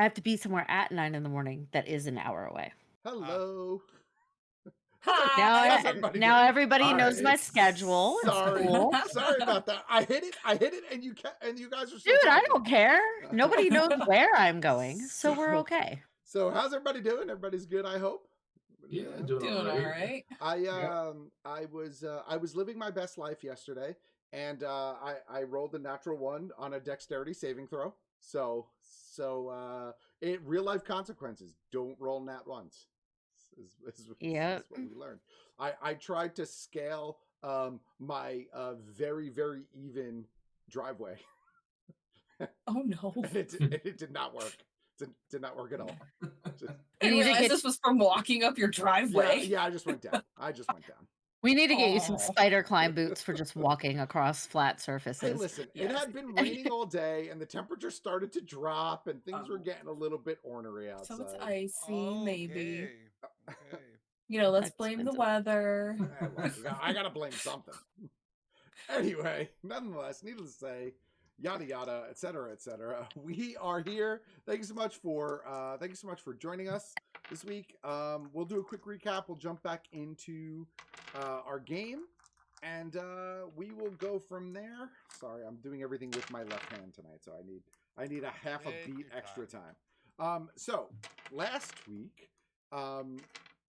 I have to be somewhere at 9 in the morning that is an hour away. Hello. How's Hi. everybody Now doing? everybody knows my schedule. It's Sorry, cool. sorry about that. I hit it, and you guys are still Dude, I talking. don't care. Nobody knows where I'm going, so we're okay. So how's everybody doing? Everybody's good, I hope. Yeah, Everybody doing Doing all all right. right. I was living my best life yesterday, and I rolled a natural one on a dexterity saving throw. So it real life consequences. Don't roll nat ones. Is Yep. what we learned. I tried to scale my very very even driveway, Oh no. and it did not work. Did not work at all. Just, I didn't need to realize get this was from walking up your driveway. yeah, I just went down. we need to get you some Aw. spider climb boots for just walking across flat Hey, surfaces. listen, it Yes. had been raining all day, and the temperature started to drop, and things were Oh. getting a little bit ornery So it's outside. icy, maybe. Okay. Okay. Let's That's blame the expensive. weather. Eh, look, I gotta blame something. Anyway, nonetheless, needless to say, yada yada, etc., etc. We are here. Thank you so much for joining us this week. We'll do a quick recap. We'll jump back into our game, and we will go from there. Sorry, I'm doing everything with my left hand tonight, so I need a half a Take beat your extra time. So last week,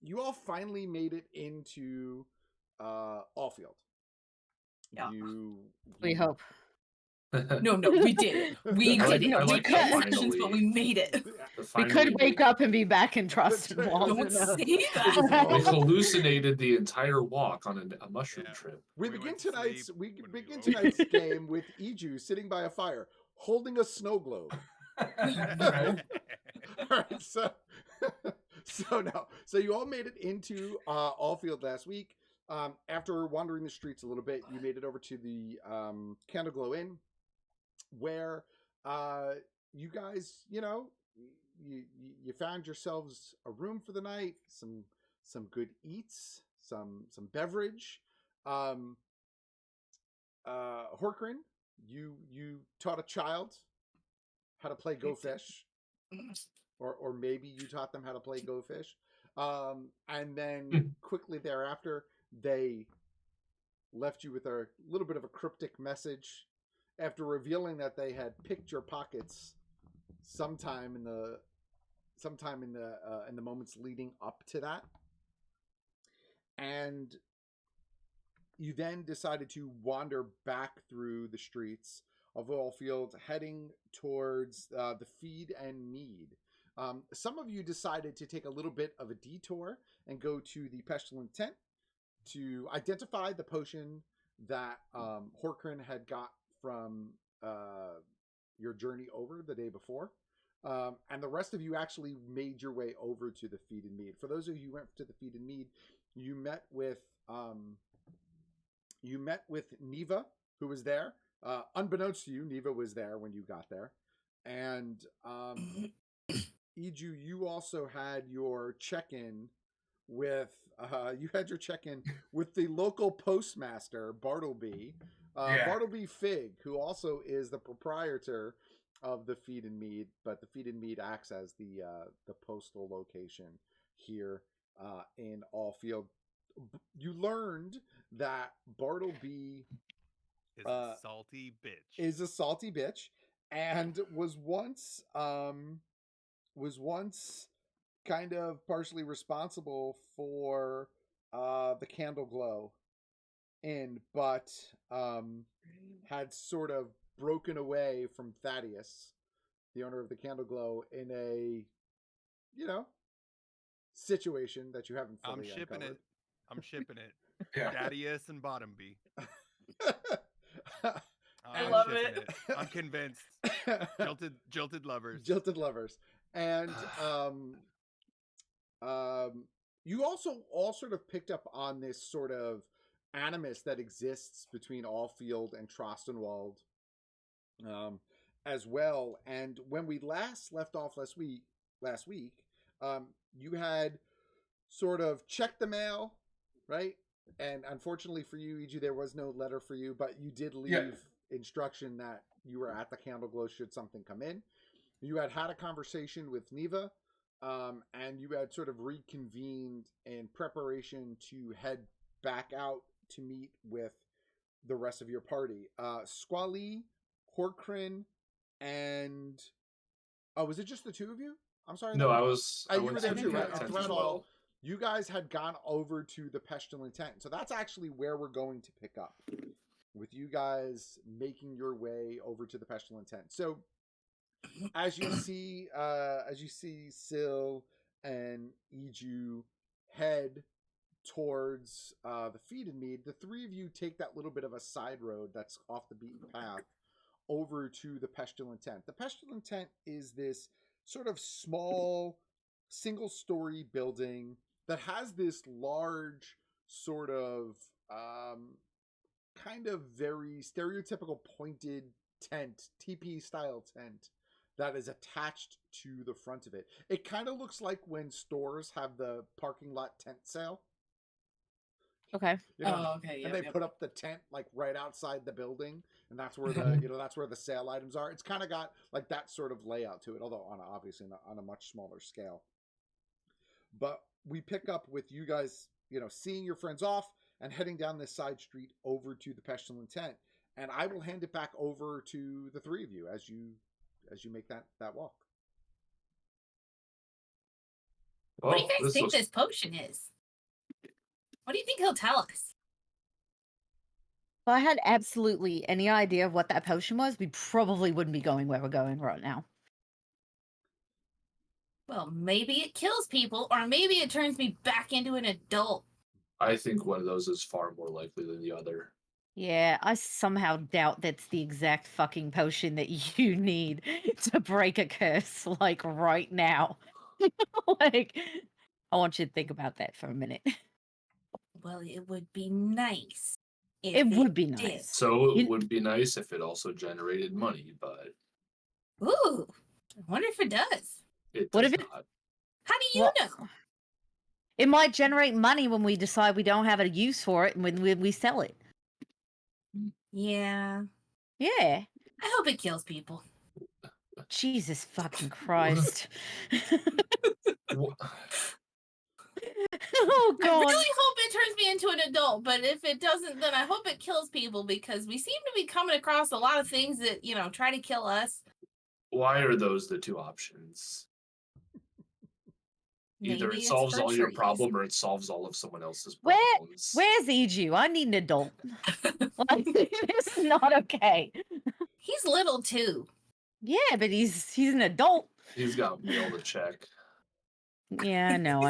you all finally made it into Allfield. Yeah. We hope. No, we did it. We I did like- it. I We like cut the sections, but we made it. We could wake up and be back in Trustin Walls. Don't say We that. hallucinated the entire walk on a mushroom Yeah. trip. We We begin went to tonight's sleep we when we begin woke. tonight's game with Iju sitting by a fire, holding a snow globe. Right? All right, so so you all made it into Allfield last week. After wandering the streets a little bit, you made it over to the Candle Glow Inn, where you guys, you found yourselves a room for the night, some good eats, some beverage. Horkrin, you taught a child how to play Go Fish, or maybe you taught them how to play Go Fish, and then quickly thereafter they left you with a little bit of a cryptic message after revealing that they had picked your pockets sometime in the moments leading up to that, and you then decided to wander back through the streets of Allfield, heading towards the Feed and Mead. Some of you decided to take a little bit of a detour and go to the Pestilent Tent to identify the potion that Horkrin had got from your journey over the day before. And the rest of you actually made your way over to the Feed and Mead. For those of you who went to the Feed and Mead, you met with Neva, who was there. Unbeknownst to you, Neva was there when you got there. And Iju, you also had your check-in with the local postmaster, Bartleby. Bartleby Fig, who also is the proprietor of the Feed and Mead, but the Feed and Mead acts as the postal location here in Allfield. You learned that Bartleby Is a salty bitch. is a salty bitch, and was once kind of partially responsible for the Candle Glow Inn, but had sort of broken away from Thaddeus, the owner of the Candle Glow, in a situation that you haven't fully uncovered. I'm shipping it. Yeah. Daddius and Bottomby. I love shipping it. I'm convinced. Jilted lovers. Jilted lovers. And you also all sort of picked up on this sort of animus that exists between Allfield and Trostenwald as well. And when we last left off last week, you had sort of checked the mail, right? And unfortunately for you, E.G., there was no letter for you, but you did leave instruction that you were at the Candle Glow should something come in. You had a conversation with Neva, and you had sort of reconvened in preparation to head back out to meet with the rest of your party. Squally, Horkrin, and was it just the two of you? I'm sorry. No, I was. I You went were there to too, the right? And tent as Threadall, well. you guys had gone over to the pestilent tent, so that's actually where we're going to pick up, with you guys making your way over to the pestilent tent. So, as you see Syl and Iju head towards the feed and mead, the three of you take that little bit of a side road that's off the beaten path over to the pestilent tent. The pestilent tent is this sort of small single-story building that has this large sort of kind of very stereotypical pointed tent, teepee style tent, that is attached to the front of it. It kind of looks like when stores have the parking lot tent sale. Okay. You know, Oh, okay. and Yeah. they put up the tent like right outside the building, and that's where the that's where the sale items are. It's kind of got like that sort of layout to it, although obviously on a much smaller scale. But we pick up with you guys, seeing your friends off and heading down this side street over to the pestilent tent, and I will hand it back over to the three of you as you make that walk. What do you Well, guys think looks- this potion is? What do you think he'll tell us? If I had absolutely any idea of what that potion was, we probably wouldn't be going where we're going right now. Well, maybe it kills people, or maybe it turns me back into an adult. I think one of those is far more likely than the other. Yeah, I somehow doubt that's the exact fucking potion that you need to break a curse, like, right now. Like, I want you to think about that for a minute. Well, it would be nice. If It would be did. nice. So You- it would be nice if it also generated money, but Ooh, I wonder if it does. it What does if it- not. How do you Well, know? it might generate money when we decide we don't have a use for it and when we sell it. Yeah, Yeah. I hope it kills people. Jesus fucking Christ. Wha- Oh, I God. really hope it turns me into an adult, but if it doesn't, then I hope it kills people, because we seem to be coming across a lot of things that, try to kill us. Why are those the two options? Either Maybe it it's solves for all your trees. problem or it solves all of someone else's Where- problems. Where's Iju? I need an adult. Like, this is not okay. He's little too. Yeah, but he's an adult. He's got mail to check. Yeah, I know.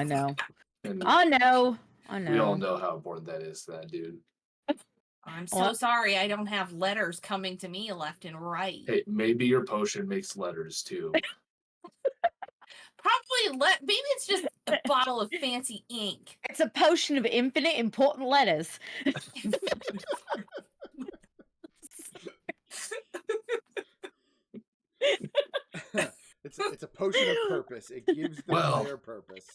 And I know. we all know how important that is to that dude. I'm so Well- sorry I don't have letters coming to me left and right. Hey, maybe your potion makes letters too. Probably maybe it's just a bottle of fancy ink. It's a potion of infinite important letters. It's a potion of purpose. It gives the Well. player purpose.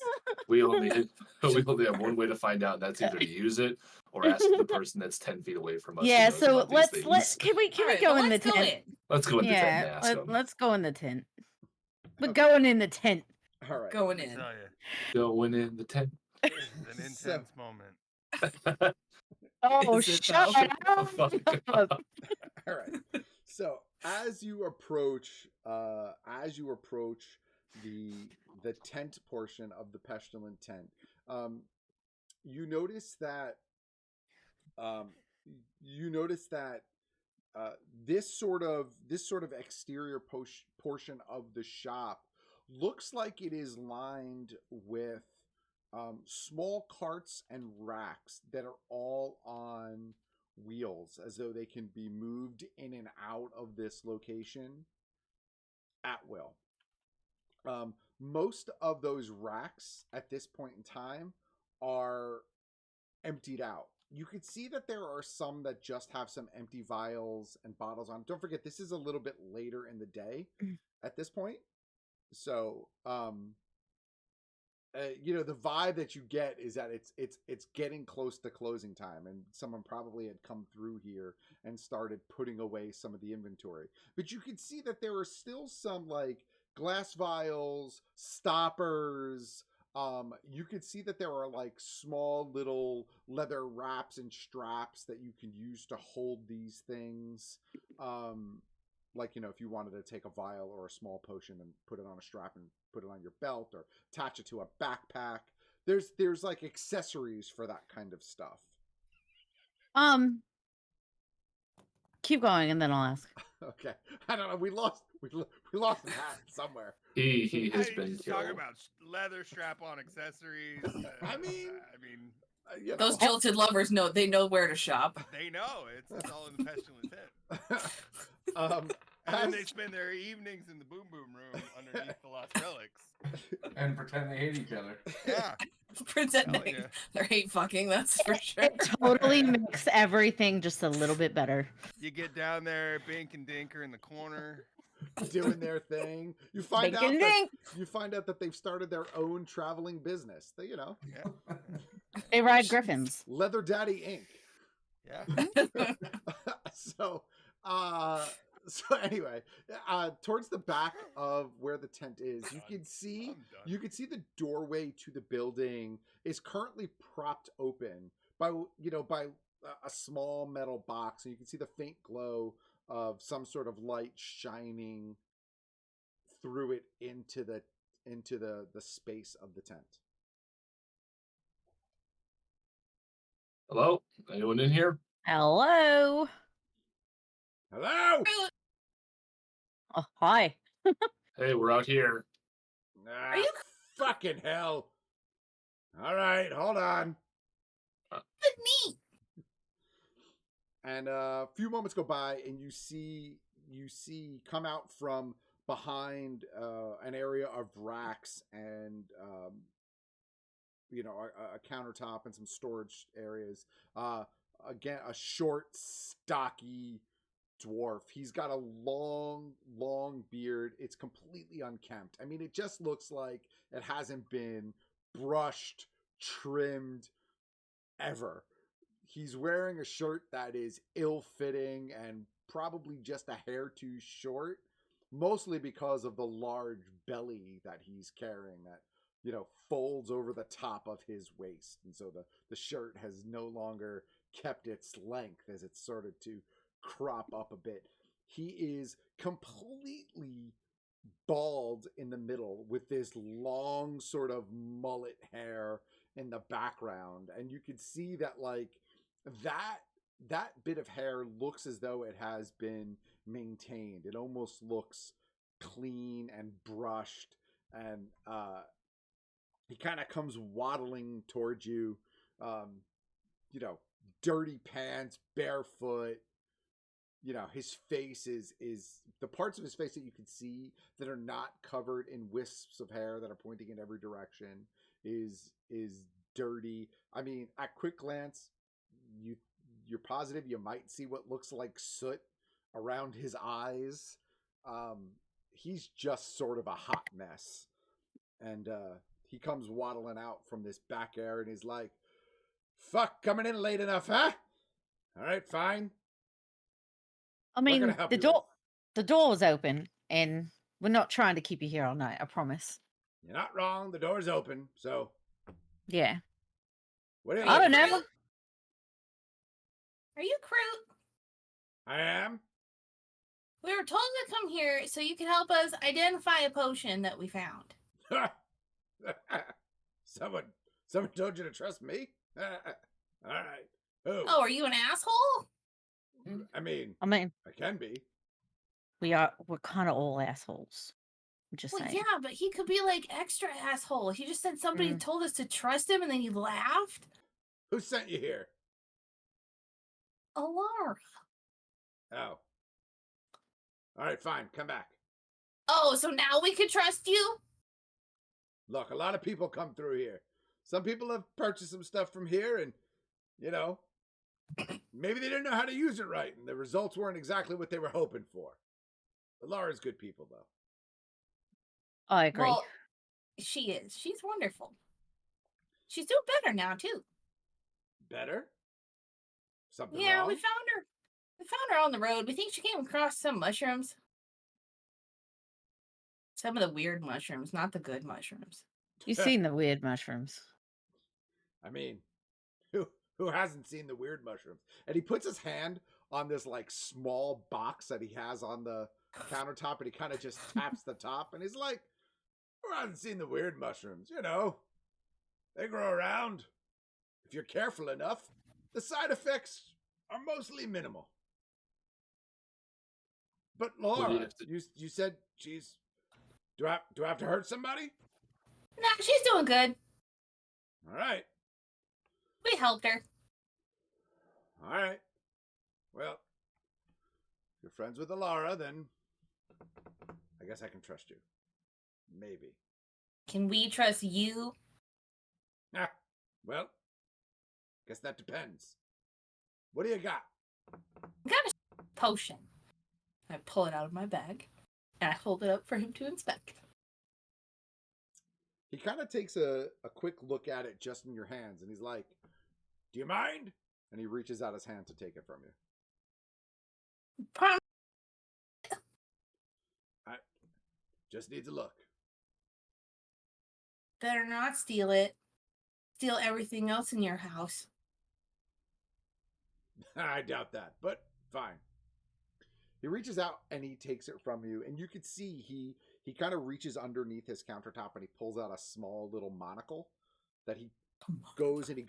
We only have one way to find out, and that's either to use it or ask the person that's 10 feet away from us. who Yeah, knows so about these things. can we All right, go well, in the let's go tent? in. Let's go in the tent and Yeah, ask them. let's go in the tent. We're going in the tent. All right. Going Let me in. tell you, Going in the tent. it's an So- intense moment. Oh, Is it shut though? up. All right. So as you approach the tent portion of the pestilent tent, you notice that this sort of exterior portion of the shop looks like it is lined with small carts and racks that are all on wheels, as though they can be moved in and out of this location at will. Most of those racks at this point in time are emptied out. You could see that there are some that just have some empty vials and bottles on. Don't forget, this is a little bit later in the day at this point. So, the vibe that you get is that it's getting close to closing time, and someone probably had come through here and started putting away some of the inventory. But you can see that there are still some like glass vials, stoppers. You could see that there are like small little leather wraps and straps that you can use to hold these things. Like, if you wanted to take a vial or a small potion and put it on a strap and put it on your belt or attach it to a backpack. There's like accessories for that kind of stuff. Keep going and then I'll ask. Okay. I don't know. We lost Matt somewhere. He has Hey, been just talking killed. about leather strap-on accessories. I mean, Those jilted lovers know where to shop. they know it's all in the pestilent tent. And then they spend their evenings in the boom boom room underneath the lost relics and pretend they hate each other. Yeah, Pretending they're hate fucking. That's for sure. It totally makes everything just a little bit better. you get down there, Bink and Dinker in the corner. Doing their thing. You find out that they've started their own traveling business. Yeah. They ride griffins. Leather Daddy Inc. Yeah. So anyway, towards the back of where the tent is, you can see the doorway to the building is currently propped open by a small metal box, and you can see the faint glow of some sort of light shining through it into the space of the tent. Hello? Anyone in here? Hello. Hello. Oh, hi. Hey, we're out here. Are you fucking hell? All right, hold on. Me. And a few moments go by, and you see come out from behind an area of racks and a countertop and some storage areas. Again, a short, stocky dwarf. He's got a long beard. It's completely unkempt. I mean, it just looks like it hasn't been brushed, trimmed ever. He's wearing a shirt that is ill-fitting and probably just a hair too short, mostly because of the large belly that he's carrying that, folds over the top of his waist. And so the shirt has no longer kept its length as it's started to crop up a bit. He is completely bald in the middle with this long sort of mullet hair in the background. And you can see that that bit of hair looks as though it has been maintained. It almost looks clean and brushed, and he kind of comes waddling towards you, dirty pants, barefoot. His face is the parts of his face that you can see that are not covered in wisps of hair that are pointing in every direction is dirty. I mean, at quick glance, you're positive you might see what looks like soot around his eyes. He's just sort of a hot mess. And he comes waddling out from this back area and he's like, "Fuck, coming in late enough, huh? All right, fine. I mean, the door was open, and we're not trying to keep you here all night. I promise." You're not wrong. The door's open, so Yeah. What are you I don't looking know. for? Are you Kroot? I am. We were told to come here so you can help us identify a potion that we found. Someone told you to trust me? All right. Who? Oh, are you an asshole? I mean, I can be. we're kind of all assholes. I'm just saying. Yeah, but he could be like extra asshole. He just said somebody told us to trust him and then he laughed. Who sent you here? Alara. Oh. All right, fine. Come back. Oh, so now we can trust you? Look, a lot of people come through here. Some people have purchased some stuff from here and, maybe they didn't know how to use it right and the results weren't exactly what they were hoping for. But Laura's good people, though. I agree. Well, she is. She's wonderful. She's doing better now, too. Better? Something Yeah, wrong? we found her. We found her on the road. We think she came across some mushrooms. Some of the weird mushrooms, not the good mushrooms. You've seen the weird mushrooms. I mean, who hasn't seen the weird mushrooms? And he puts his hand on this like small box that he has on the countertop, and he kind of just taps the top, and he's like, "Who hasn't seen the weird mushrooms? You know, they grow around. If you're careful enough, the side effects are mostly minimal." But What do you Laura, have to- you said she's. Do I have to hurt somebody? Nah, she's doing good. All right. We helped her. All right. Well, if you're friends with Alara, then I guess I can trust you. Maybe. Can we trust you? Ah, well, guess that depends. What do you got? I got a potion. I pull it out of my bag and I hold it up for him to inspect. He kind of takes a quick look at it just in your hands, and he's like, "Do you mind?" And he reaches out his hand to take it from you. Prom- I just need to look. Better not steal it. Steal everything else in your house. I doubt that, but fine. He reaches out and he takes it from you, and you can see he kind of reaches underneath his countertop and he pulls out a small little monocle that he goes and he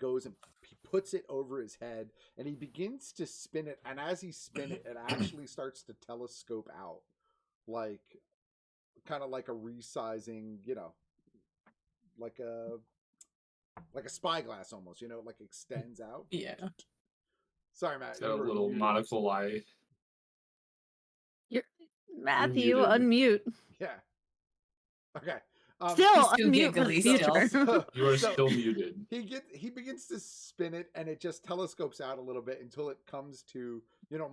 puts it over his head, and he begins to spin it, and as he spin it, it actually starts to telescope out, like kind of like a resizing, like a spyglass almost, like extends out. Yeah. Sorry, Matt. It's got a little monocle eye. Matthew, muted. unmute. Yeah. Okay. Still He's still unmute for giggly future. still. You are still muted. He begins to spin it, and it just telescopes out a little bit until it comes to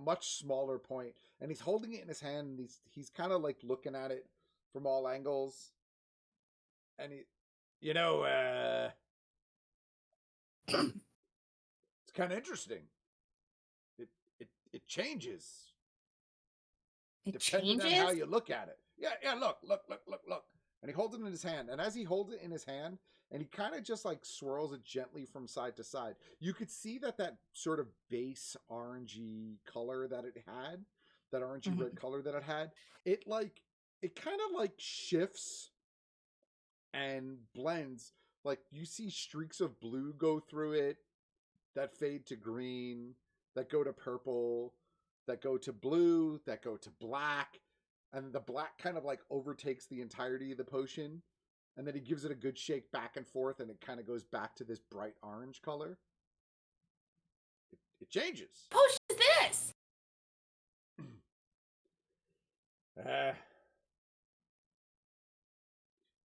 much smaller point, and he's holding it in his hand, and he's kind of like looking at it from all angles, and it's kind of interesting. It changes It depending changes? on how you look at it. Yeah, look. And he holds it in his hand. And as he holds it in his hand, and he kind of just like swirls it gently from side to side, you could see that sort of base orangey color that it had, that orangey red color that it had, it kind of like shifts and blends. Like you see streaks of blue go through it that fade to green, that go to purple, that go to blue, that go to black, and the black kind of like overtakes the entirety of the potion, and then he gives it a good shake back and forth, and it kind of goes back to this bright orange color. It changes. Potion is this?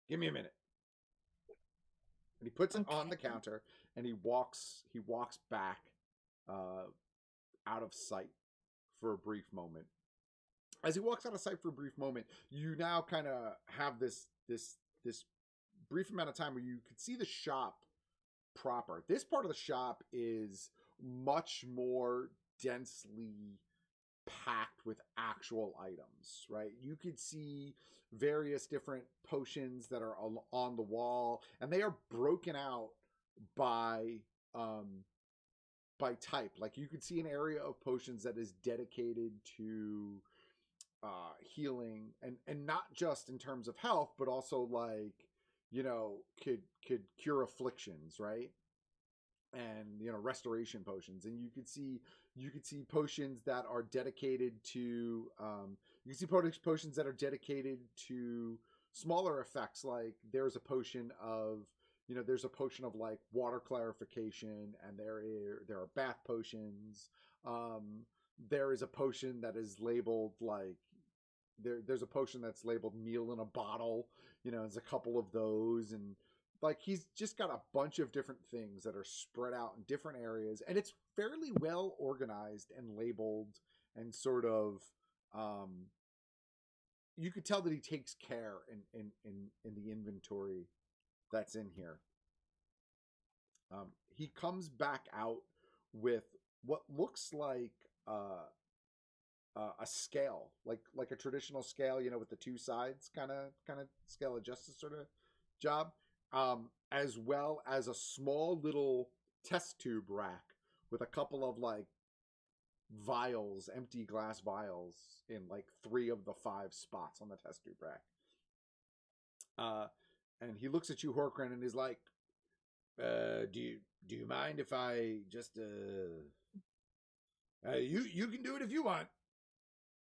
Give me a minute. And he puts it on the counter, and he walks back out of sight for a brief moment. As he walks out of sight for a brief moment, you now kind of have this brief amount of time where you could see the shop proper. This part of the shop is much more densely packed with actual items, right? You could see various different potions that are on the wall, and they are broken out by type. Like you could see an area of potions that is dedicated to healing, and not just in terms of health, but also like could cure afflictions, right? And restoration potions. And you could see potions that are dedicated to potions that are dedicated to smaller effects. Like there's a potion of like water clarification, and there are bath potions. There is a potion that is labeled like there's a potion that's labeled meal in a bottle. There's a couple of those, and like he's just got a bunch of different things that are spread out in different areas, and it's fairly well organized and labeled, and sort of you could tell that he takes care in the inventory that's in here. He comes back out with what looks like a scale, like a traditional scale, with the two sides, kind of scale of justice sort of job, as well as a small little test tube rack with a couple of like vials, empty glass vials in like 3 of the 5 spots on the test tube rack. And he looks at you, Horkran, and he's like, do you mind if I just you can do it if you want.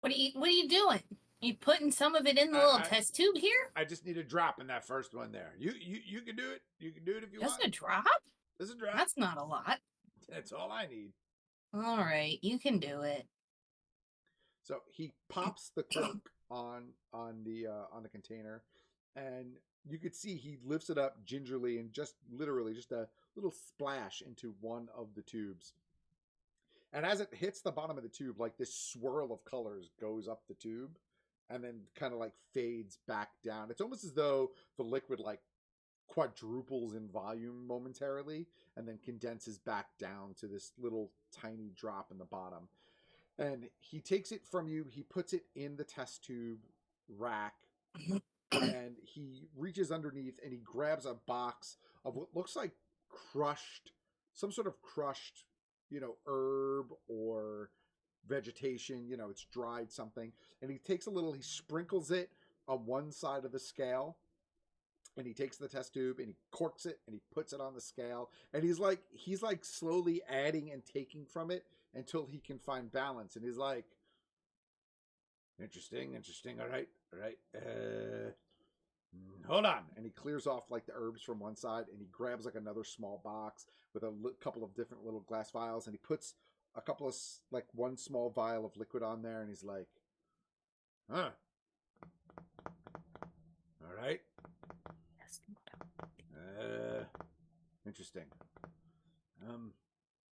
What are you doing? You putting some of it in the little test tube here? I just need a drop in that first one there. You can do it. You can do it if you want. Just a drop? Just a drop. That's not a lot. That's all I need. All right, you can do it. So he pops the cork on the container, and you could see he lifts it up gingerly and just literally just a little splash into one of the tubes. And as it hits the bottom of the tube, like this swirl of colors goes up the tube and then kind of like fades back down. It's almost as though the liquid like quadruples in volume momentarily and then condenses back down to this little tiny drop in the bottom. And he takes it from you, he puts it in the test tube rack, and he reaches underneath and he grabs a box of what looks like some sort of crushed, herb or vegetation, it's dried something. And he takes he sprinkles it on one side of the scale, and he takes the test tube and he corks it and he puts it on the scale. And he's like slowly adding and taking from it until he can find balance. And he's like, interesting. All right. Hold on. And he clears off like the herbs from one side, and he grabs like another small box with a couple of different little glass vials, and he puts a couple of like one small vial of liquid on there, and he's like, all right. Interesting.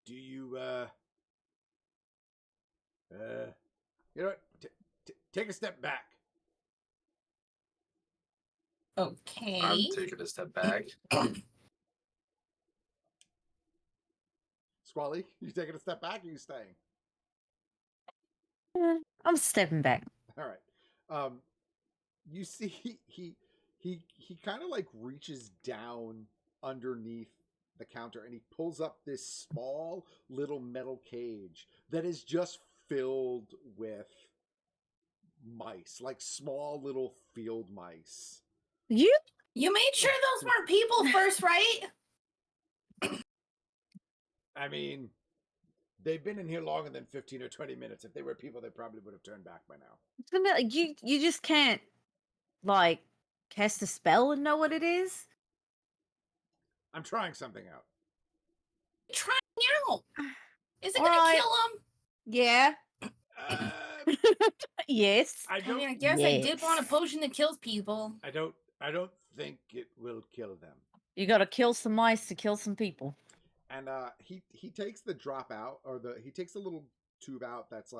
Do you you know what? Take a step back. Okay. I'm taking a step back. Squally, you taking a step back, or you staying? I'm stepping back. All right. You see, he kind of like reaches down underneath the counter, and he pulls up this small little metal cage that is just filled with mice, like small little field mice. You made sure those weren't people first, right? I mean, they've been in here longer than 15 or 20 minutes. If they were people, they probably would have turned back by now. You just can't like cast a spell and know what it is. I'm trying something out. Trying out. Is it All gonna right. kill him? Yeah. Yes. I I mean, I don't. guess I did Yes. want a potion that kills people. I don't think it will kill them. You got to kill some mice to kill some people. And he takes the drop out, or he takes the little tube out that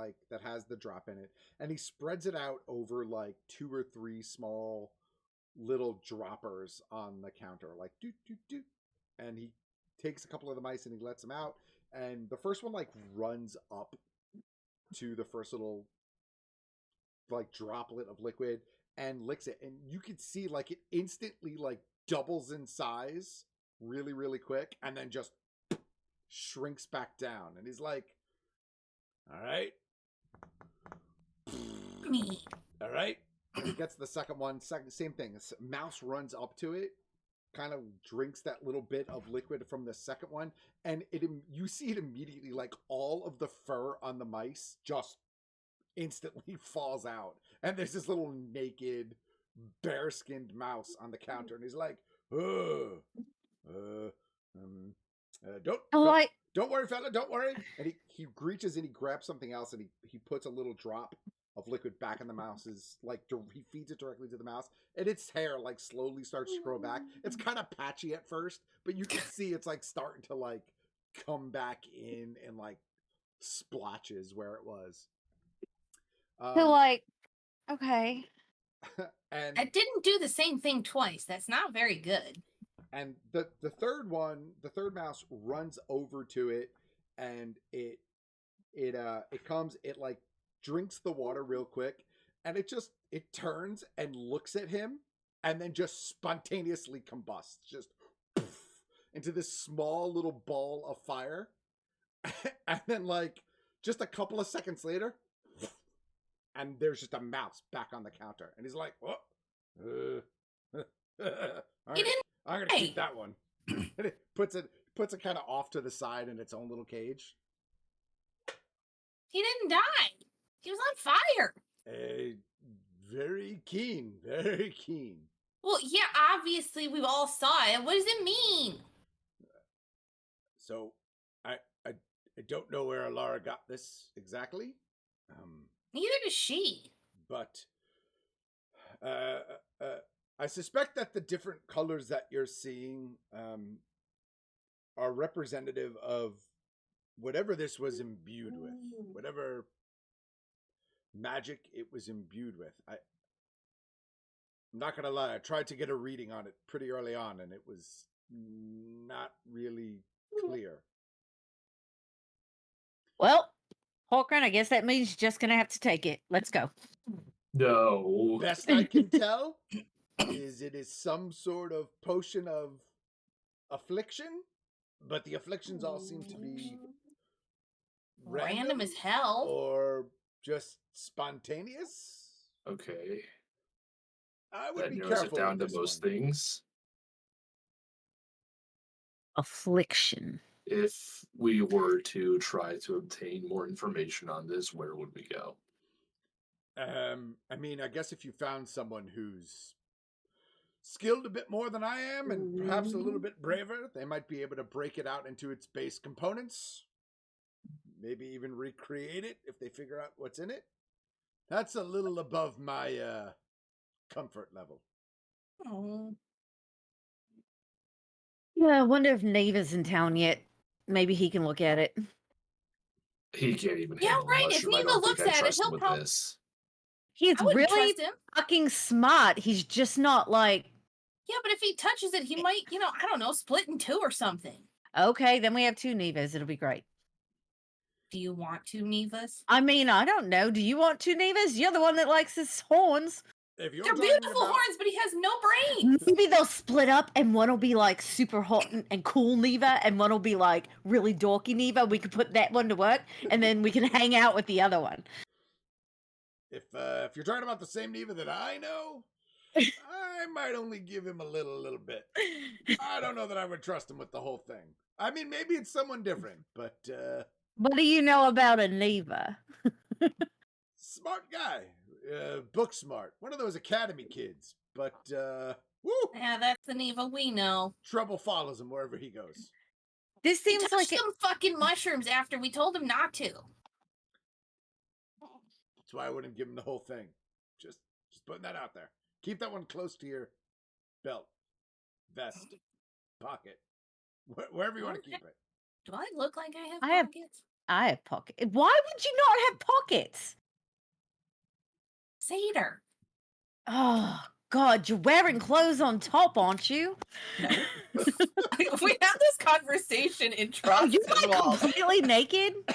has the drop in it, and he spreads it out over like 2 or 3 small little droppers on the counter, like do do do. And he takes a couple of the mice and he lets them out, and the first one like runs up to the first little like droplet of liquid and licks it, and you can see like it instantly like doubles in size really, really quick, and then just shrinks back down. And he's like, all right. All right. And he gets the second one. Same thing. Mouse runs up to it, kind of drinks that little bit of liquid from the second one, and you see it immediately, like all of the fur on the mice just instantly falls out. And there's this little naked, bare-skinned mouse on the counter, and he's like, don't worry, fella, don't worry. And he reaches and he grabs something else, and he puts a little drop of liquid back in the mouse's, like he feeds it directly to the mouse, and its hair like slowly starts to grow back. It's kind of patchy at first, but you can see it's like starting to like come back in and like splotches where it was. So like, okay. And I didn't do the same thing twice. That's not very good. And the third mouse runs over to it, and it like drinks the water real quick, and it turns and looks at him, and then just spontaneously combusts, just poof, into this small little ball of fire. And then, like, just a couple of seconds later, and there's just a mouse back on the counter, and he's like, "What? I'm gonna keep that one." And it puts it kind of off to the side in its own little cage. He didn't die. He was on fire. Very keen, very keen. Well, yeah, obviously we all saw it. What does it mean? So, I don't know where Alara got this exactly. Neither does she. But I suspect that the different colors that you're seeing are representative of whatever this was imbued with, whatever magic it was imbued with. I'm not gonna lie, I tried to get a reading on it pretty early on, and it was not really clear. Well, Hawkran, I guess that means you're just gonna have to take it. Let's go. No. Best I can tell is it is some sort of potion of affliction, but the afflictions all seem to be Random as hell. or just spontaneous. Okay. I would That be narrows it careful down with to this most one. things. Affliction. If we were to try to obtain more information on this, where would we go? I mean, I guess if you found someone who's skilled a bit more than I am, and perhaps a little bit braver, they might be able to break it out into its base components. Maybe even recreate it if they figure out what's in it. That's a little above my comfort level. Oh. Yeah, I wonder if Neva's in town yet. Maybe he can look at it. He can't even Yeah, handle right, a if mushroom. I Neva don't looks think I at it, trust him he'll with prob- this. He's I wouldn't really trust him. fucking smart. He's just not like, Yeah, but if he touches it, he might, I don't know, split in two or something. okay, then we have 2 Nevas. It'll be great. Do you want two Nevas? I mean, I don't know. Do you want 2 Nevas? You're the one that likes his horns. If you're They're talking beautiful about, horns, but he has no brains. Maybe they'll split up and one will be like super hot and cool Neva and one will be like really dorky Neva. We could put that one to work and then we can hang out with the other one. if you're talking about the same Neva that I know, I might only give him a little bit. I don't know that I would trust him with the whole thing. I mean, maybe it's someone different, but What do you know about a Neva? smart guy, book smart, one of those academy kids. But woo, Yeah, that's the Neva we know. trouble follows him wherever he goes. This He seems touched like some fucking mushrooms after we told him not to. That's why I wouldn't give him the whole thing. Just putting that out there. Keep that one close to your belt, vest, pocket, wherever you want to keep it. Do I look like I have I have- pockets? I have pockets. Why would you not have pockets? Seder. Oh God, you're wearing clothes on top, aren't you? We had this conversation in Oh, trust you're as like well. completely naked? I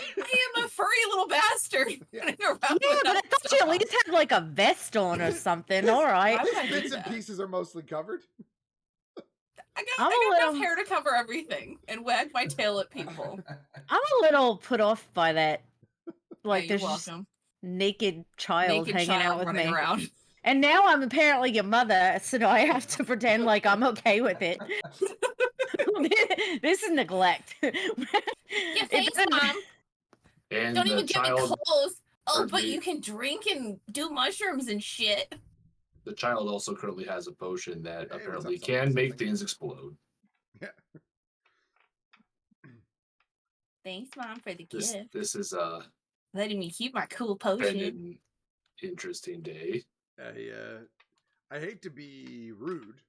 am a furry little bastard. Yeah. running around Yeah, with but I thought you at stuff. least had like a vest on or something. All right. Why would I do Bits and that? pieces are mostly covered. I I'm got a enough little- hair to cover everything and wag my tail at people. I'm a little put off by that. Like, Yeah, there's you're just welcome. naked child Naked hanging child out with running me. around. And now I'm apparently your mother, so I have to pretend like I'm okay with it. This is neglect. Yeah, It thanks, doesn't- Mom. And Don't the even give me child, clothes. Oh, or but the- you can drink and do mushrooms and shit. the child also currently has a potion that Hey, what's apparently up, can make something? things explode. Thanks, Mom, for the This gift. this is Letting me keep my cool been potion. an interesting day. I hate to be rude.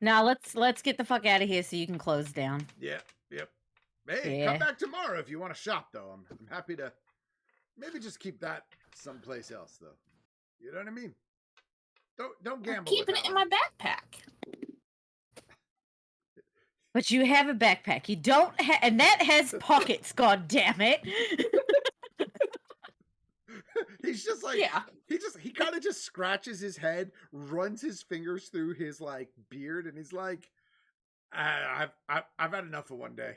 Now let's get the fuck out of here so you can close down. Yep. Hey, Yeah. come back tomorrow if you want to shop, though. I'm happy to maybe just keep that someplace else, though. You know what I mean? Don't I'm gamble. keeping with it in that my backpack. But you have a backpack. You don't and that has pockets, god damn it. one. He he's just like, Yeah. he kind of just scratches his head, runs his fingers through his like beard, and he's like, I've had enough of one day.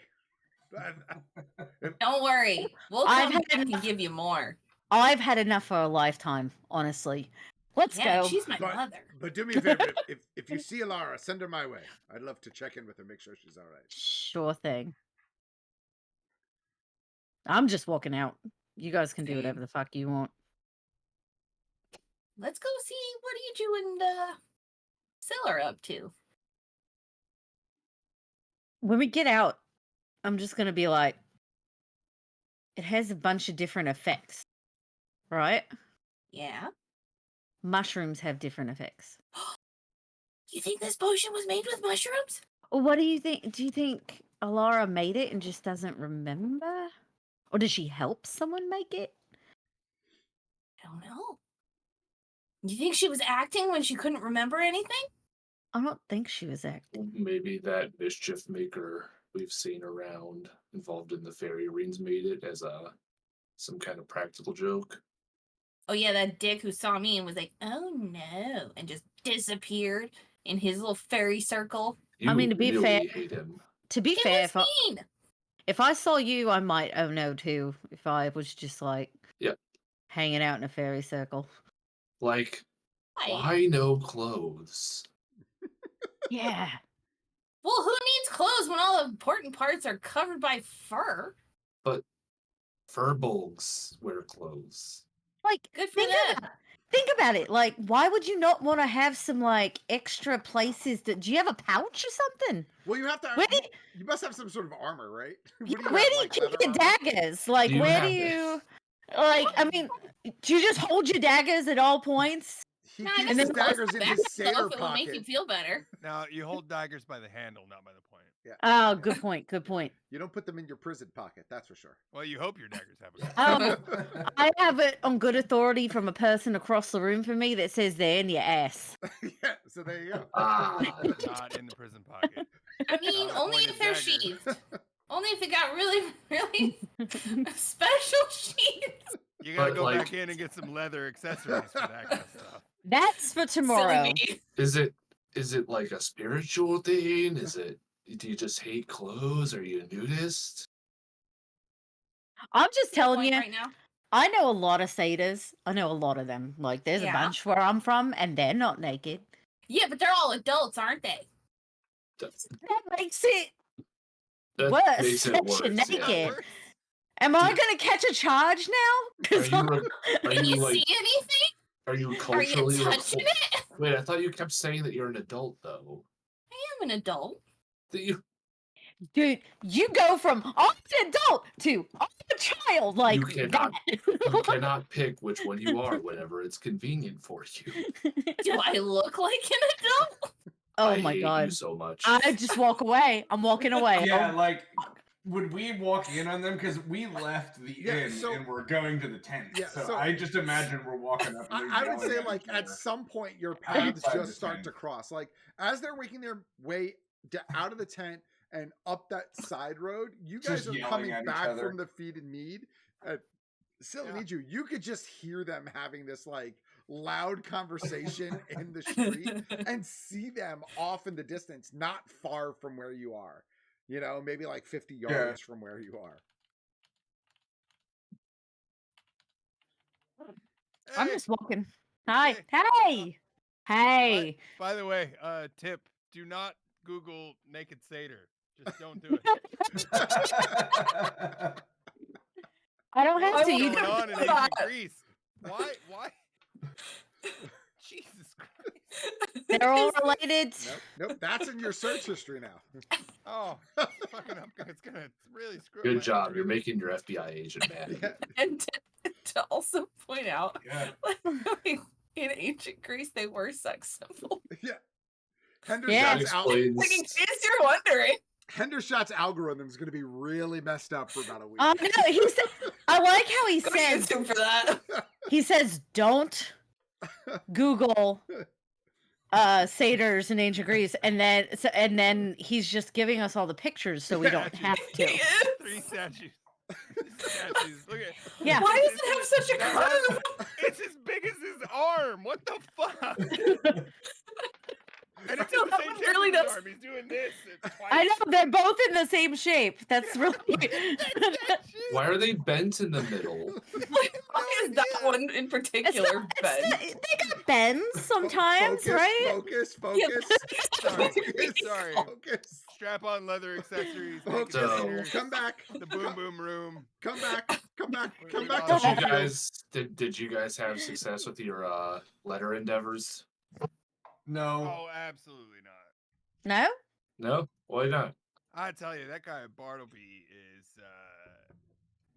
Don't worry. We'll I've come had back and give you more. I've had enough for a lifetime, honestly. Let's Yeah, go. she's my mother. But do me a favor, if you see Alara, send her my way. I'd love to check in with her, make sure she's all right. Sure thing. I'm just walking out. You guys can do whatever Same. the fuck you want. Let's go see what you and Scylla are up to. When we get out, I'm just gonna be like, it has a bunch of different effects, right? Yeah. Mushrooms have different effects. You think this potion was made with mushrooms? Or what do you think? Do you think Alara made it and just doesn't remember? Or did she help someone make it? I don't know. You think she was acting when she couldn't remember anything? I don't think she was acting. Maybe that mischief maker we've seen around involved in the fairy rings made it as some kind of practical joke. Oh yeah, that dick who saw me and was like, "Oh no," and just disappeared in his little fairy circle. I mean, to be really fair- hate him. To be It fair, was mean. if I saw you, I might oh no too. If I was just like Yep. hanging out in a fairy circle. Like, Why? why no clothes? Yeah. Well, who needs clothes when all the important parts are covered by fur? But furbolgs wear clothes. Like, Good for think them. think about it. Like, why would you not want to have some like extra places that do you have a pouch or something? Well, you have to. Where do You must have some sort of armor, right? Yeah, What where have, do you like, keep leather your armor? daggers? Like, Do you where do have you like? I mean, do you just hold your daggers at all points? He No, I keeps guess his it's close daggers to in back his stuff, sailor it will make you pocket. feel better. Now you hold daggers by the handle, not by the point. Yeah. Oh, good point. Good point. You don't put them in your prison pocket, that's for sure. Well, you hope your daggers have a. I have it on good authority from a person across the room from me that says they're in your ass. Yeah, so there you go. Not in the prison pocket. I mean, Not a only pointed if they're dagger. sheathed. Only if it got really, really special sheaths. You gotta But, go like- back in and get some leather accessories for that kind of stuff. That's for tomorrow. Silly me. Is it like a spiritual thing? Do you just hate clothes? Are you a nudist? I'm just telling Point you, right now. I know a lot of satyrs. I know a lot of them. Like, there's Yeah. a bunch where I'm from, and they're not naked. Yeah, but they're all adults, aren't they? That makes it. That Worse, makes it that worse. you're Yeah. naked. Am I gonna catch a charge now? 'Cause Are Can you like see anything? are you Are you culturally touching it? Wait, I thought you kept saying that you're an adult though. I am an adult. That you dude, you go from I'm an adult to I'm a child. Like You cannot- that. you cannot pick which one you are whenever it's convenient for you. Do I look like an adult? Oh I my hate god. you so much. I just walk away. I'm walking away. Yeah, like would we walk in on them because we left the Yeah, inn so- and we're going to the tent? Yeah, so, so- I just imagine we're walking up. And I they're would yelling say, at like, each at other. some point, your paths Outside just the start tent. to cross. Like, as they're making their way out of the tent and up that side road, you guys Just are yelling coming at each back other. from the feed and mead. Still Yeah. need you. You could just hear them having this, like, loud conversation in the street and see them off in the distance, not far from where you are. You know, maybe like 50 yards from where you are. I'm Hey, just walking. Hi. Hey. Hey. Hey. by the way, tip: do not Google naked satyr. Just don't do it. I don't have What's to. I You going don't don't. on in do ancient that. Greece? Why? Jesus Christ! They're all related. Nope. That's in your search history now. Oh, fucking up! It's gonna really screw. up Good my job. entry. You're making your FBI agent mad. Yeah. And to also point out, Yeah. like, in ancient Greece, they were sex symbols. Yeah. That Hendershot's, explains. Like, in case you're wondering. Hendershot's algorithm is going to be really messed up for about a week. Oh no, he said. I like how he Go to says. YouTube for that. He says, "Don't Google satyrs in ancient Greece," and then he's just giving us all the pictures, so we don't have to. He is. 3 statues. Statues. Look at. Yeah. Why does it have such a That has- curve? It's arm. What the fuck? And it's No, in the that same one shape really as his does. arm. He's doing this twice. I know they're both in the same shape. That's really. Why are they bent in the middle? Why is that idea. one in particular bent? They got bends sometimes, Focus, right? focus, Yeah, focus. Sorry, Focus, sorry. focus. Strap on leather accessories. Make it Focus. tighter. Come back. The boom boom room. Come back. Come back. Come back Did to Did you Hallfield. guys did you guys have success with your letter endeavors? No. Oh, absolutely not. No. No? Why not? I tell you, that guy Bartleby is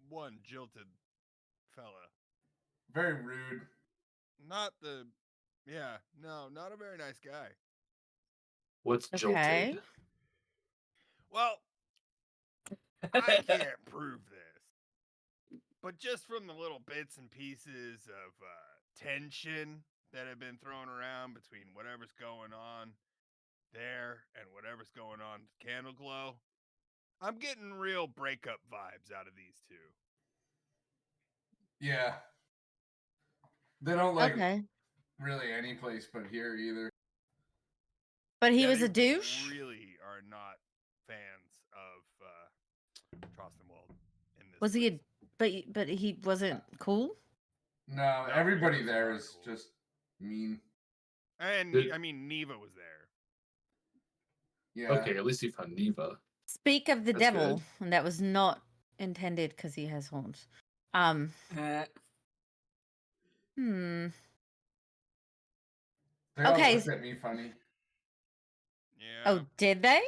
one jilted fella. Very rude. Not a very nice guy. What's Okay. jilted? Well, I can't prove this, but just from the little bits and pieces of tension that have been thrown around between whatever's going on there and whatever's going on with Candle Glow, I'm getting real breakup vibes out of these two. Yeah. They don't like Okay. really any place but here either. But he Yeah, was they a douche. Really are not fans of Trostenwald in this. Was he? place. But he wasn't cool. No, No, everybody he was there not is cool. just mean. And Did- I mean, Neva was there. Yeah. Okay, at least you found Neva. Speak of the That's devil, good. and that was not intended because he has horns. Hmm. They all Okay. looked at me funny. Yeah. Oh, did they?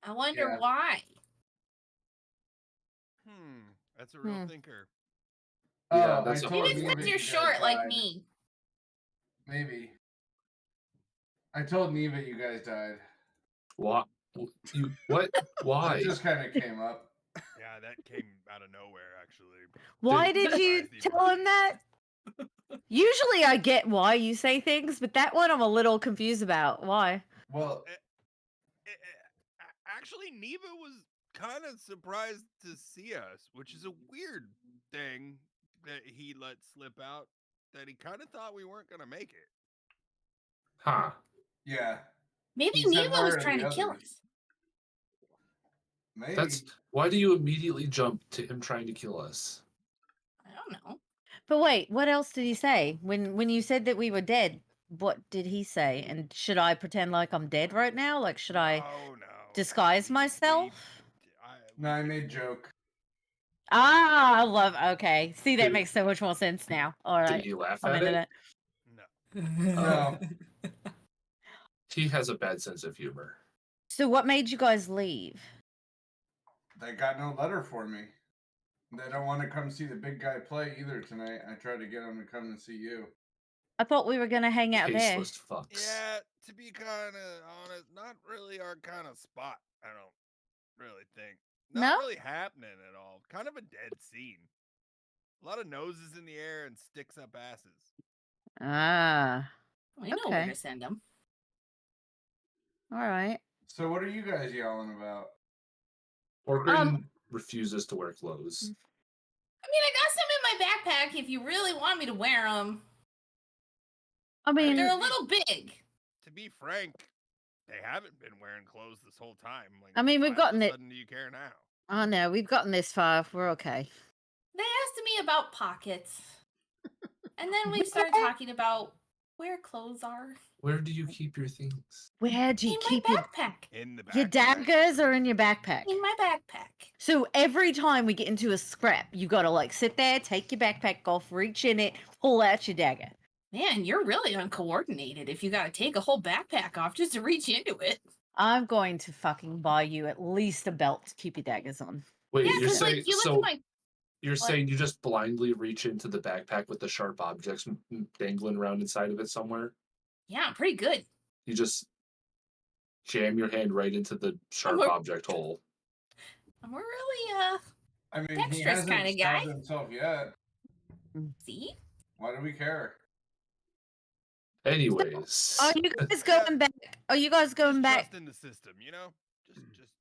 I wonder Yeah. why. That's a real Hmm. thinker. Yeah, Oh, that's I a told Maybe funny it's Neva because you you're guys short like died. me. Maybe. I told Neva you guys died. What? You what? Why? It just kind of came up. Yeah, that came out of nowhere, actually. Why did you Surprised even tell him me. that? Usually I get why you say things, but that one I'm a little confused about. Why? Well, Actually, Neva was kind of surprised to see us, which is a weird thing that he let slip out. That he kind of thought we weren't gonna make it. Huh. yeah. Maybe He said Neva was we're trying the to kill others. us. Maybe. That's why do you immediately jump to him trying to kill us? I don't know. But wait, what else did he say? When you said that we were dead, what did he say? And should I pretend like I'm dead right now? Like should I No. disguise myself? No, I made joke. Ah, I love. Okay, see that Did- makes so much more sense now. All Did right, he laugh I'm at into it? that. No. No. He has a bad sense of humor. So what made you guys leave? They got no letter for me. They don't want to come see the big guy play either tonight. I tried to get them to come and see you. I thought we were gonna hang out there. Tasteless fucks. Yeah, to be kind of honest, not really our kind of spot. I don't really think. Not No? really happening at all. Kind of a dead scene. A lot of noses in the air and sticks up asses. Ah, We know where Okay. to send them. all right. So what are you guys yelling about? Orgrin refuses to wear clothes. I mean, I got some in my backpack if you really want me to wear them. I mean, They're a little big. To be frank, they haven't been wearing clothes this whole time. Like, I mean, we've why gotten all of it- a sudden do you care now? oh no, we've gotten this far. We're okay. They asked me about pockets. And then we started talking about where clothes are. Where do you keep your things? Where do you In my keep your backpack. In the your backpack. daggers are in your backpack? In my backpack. So every time we get into a scrap, you gotta like sit there, take your backpack off, reach in it, pull out your dagger. Man, you're really uncoordinated if you gotta take a whole backpack off just to reach into it. I'm going to fucking buy you at least a belt to keep your daggers on. Wait, Yeah, you're because saying like you look so? at my You're saying you just blindly reach into the backpack with the sharp objects dangling around inside of it somewhere? yeah, I'm pretty good. You just jam your hand right into the sharp a- object hole. I'm a really I mean, he Dexterous hasn't kinda guy. stabbed himself yet. see? Why do we care? Anyways, Are you guys going back? Are you guys going Just back? trust in the system, you know? Just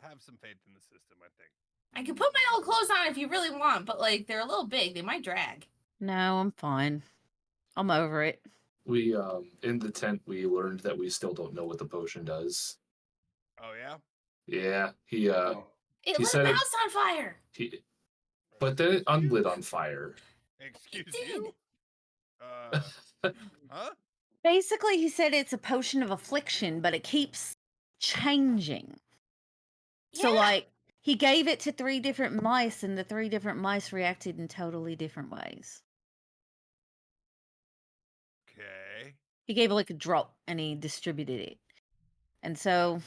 have some faith in the system, I think. I can put my old clothes on if you really want, but like they're a little big. They might drag. No, I'm fine. I'm over it. We in the tent we learned that we still don't know what the potion does. Oh yeah. Yeah, he Oh. It He lit said the it- house on fire. but then it Excuse you? unlit on fire. Excuse did. you? Huh? Basically, he said it's a potion of affliction, but it keeps changing. So, Yeah. like, he gave it to 3 different mice, and the 3 different mice reacted in totally different ways. Okay. He gave it like a drop, and he distributed it. And so,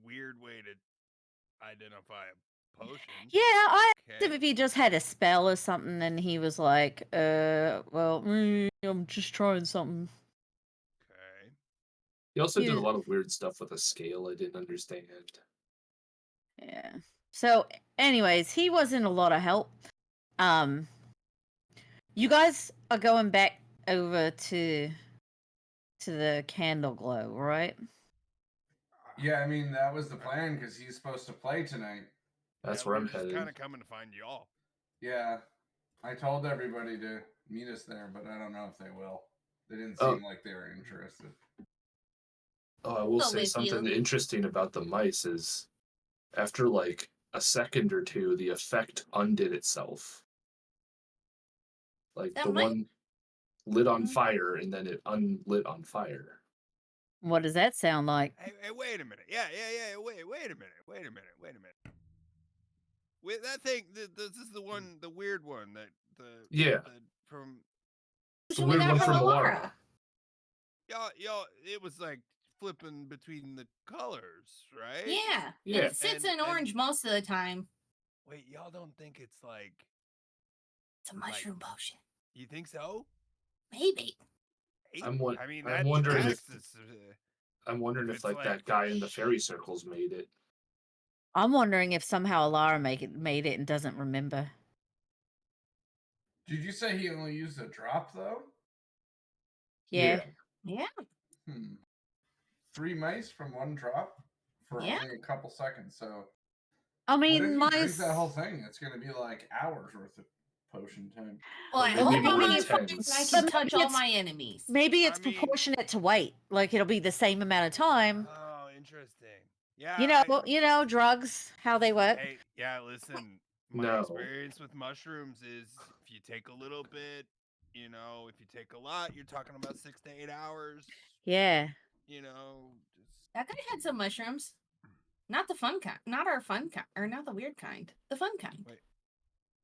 Weird way to identify a potion. yeah, I asked him Okay. if he just had a spell or something, and he was like, well, I'm just trying something. Okay. He also did a Yeah. lot of weird stuff with a scale I didn't understand. Yeah. So, anyways, he wasn't a lot of help. You guys are going back over to the candle glow, right? Yeah, I mean, that was the plan because he's supposed to play tonight. That's Yeah, where we I'm were just headed. kind of coming to find y'all. Yeah, I told everybody to meet us there, but I don't know if they will. They didn't Oh. seem like they were interested. Oh, I will Go say with something you. interesting about the mice is after like a second or two, the effect undid itself. Like That the might- one lit on Mhm. fire and then it unlit on fire. What does that sound like? Hey, wait a minute. Yeah. Wait a minute. Wait, that thing. This is the one, the weird one that Yeah. from It's Potion a we weird got one from from Alara. Alara. y'all. It was like flipping between the colors, right? Yeah. Yeah. It sits in And- orange most of the time. Wait, y'all don't think it's like? It's a mushroom potion. You think so? Maybe. I'm won- I mean, I'm that wondering if- tracks I'm wondering If if it's like like- that guy in the fairy circles made it. I'm wondering if somehow Alara made it and doesn't remember. Did you say he only used a drop though? Yeah. Yeah. 3 mice from 1 drop for Yeah. only a couple seconds. So I what if mean, you my drink that whole thing? It's gonna be like hours worth of potion time. Well, I Maybe hope more I'm on intense. fire and I But can touch maybe all it's- my enemies. maybe it's I mean- proportionate to weight. Like it'll be the same amount of time. Oh, interesting. Yeah. You know, drugs, how they work. Hey, yeah. Listen, my No. experience with mushrooms is if you take a little bit, if you take a lot, you're talking about 6 to 8 hours. Yeah. Just That guy had some mushrooms. Not the fun kind. Not our fun kind. Or not the weird kind. The fun kind. wait.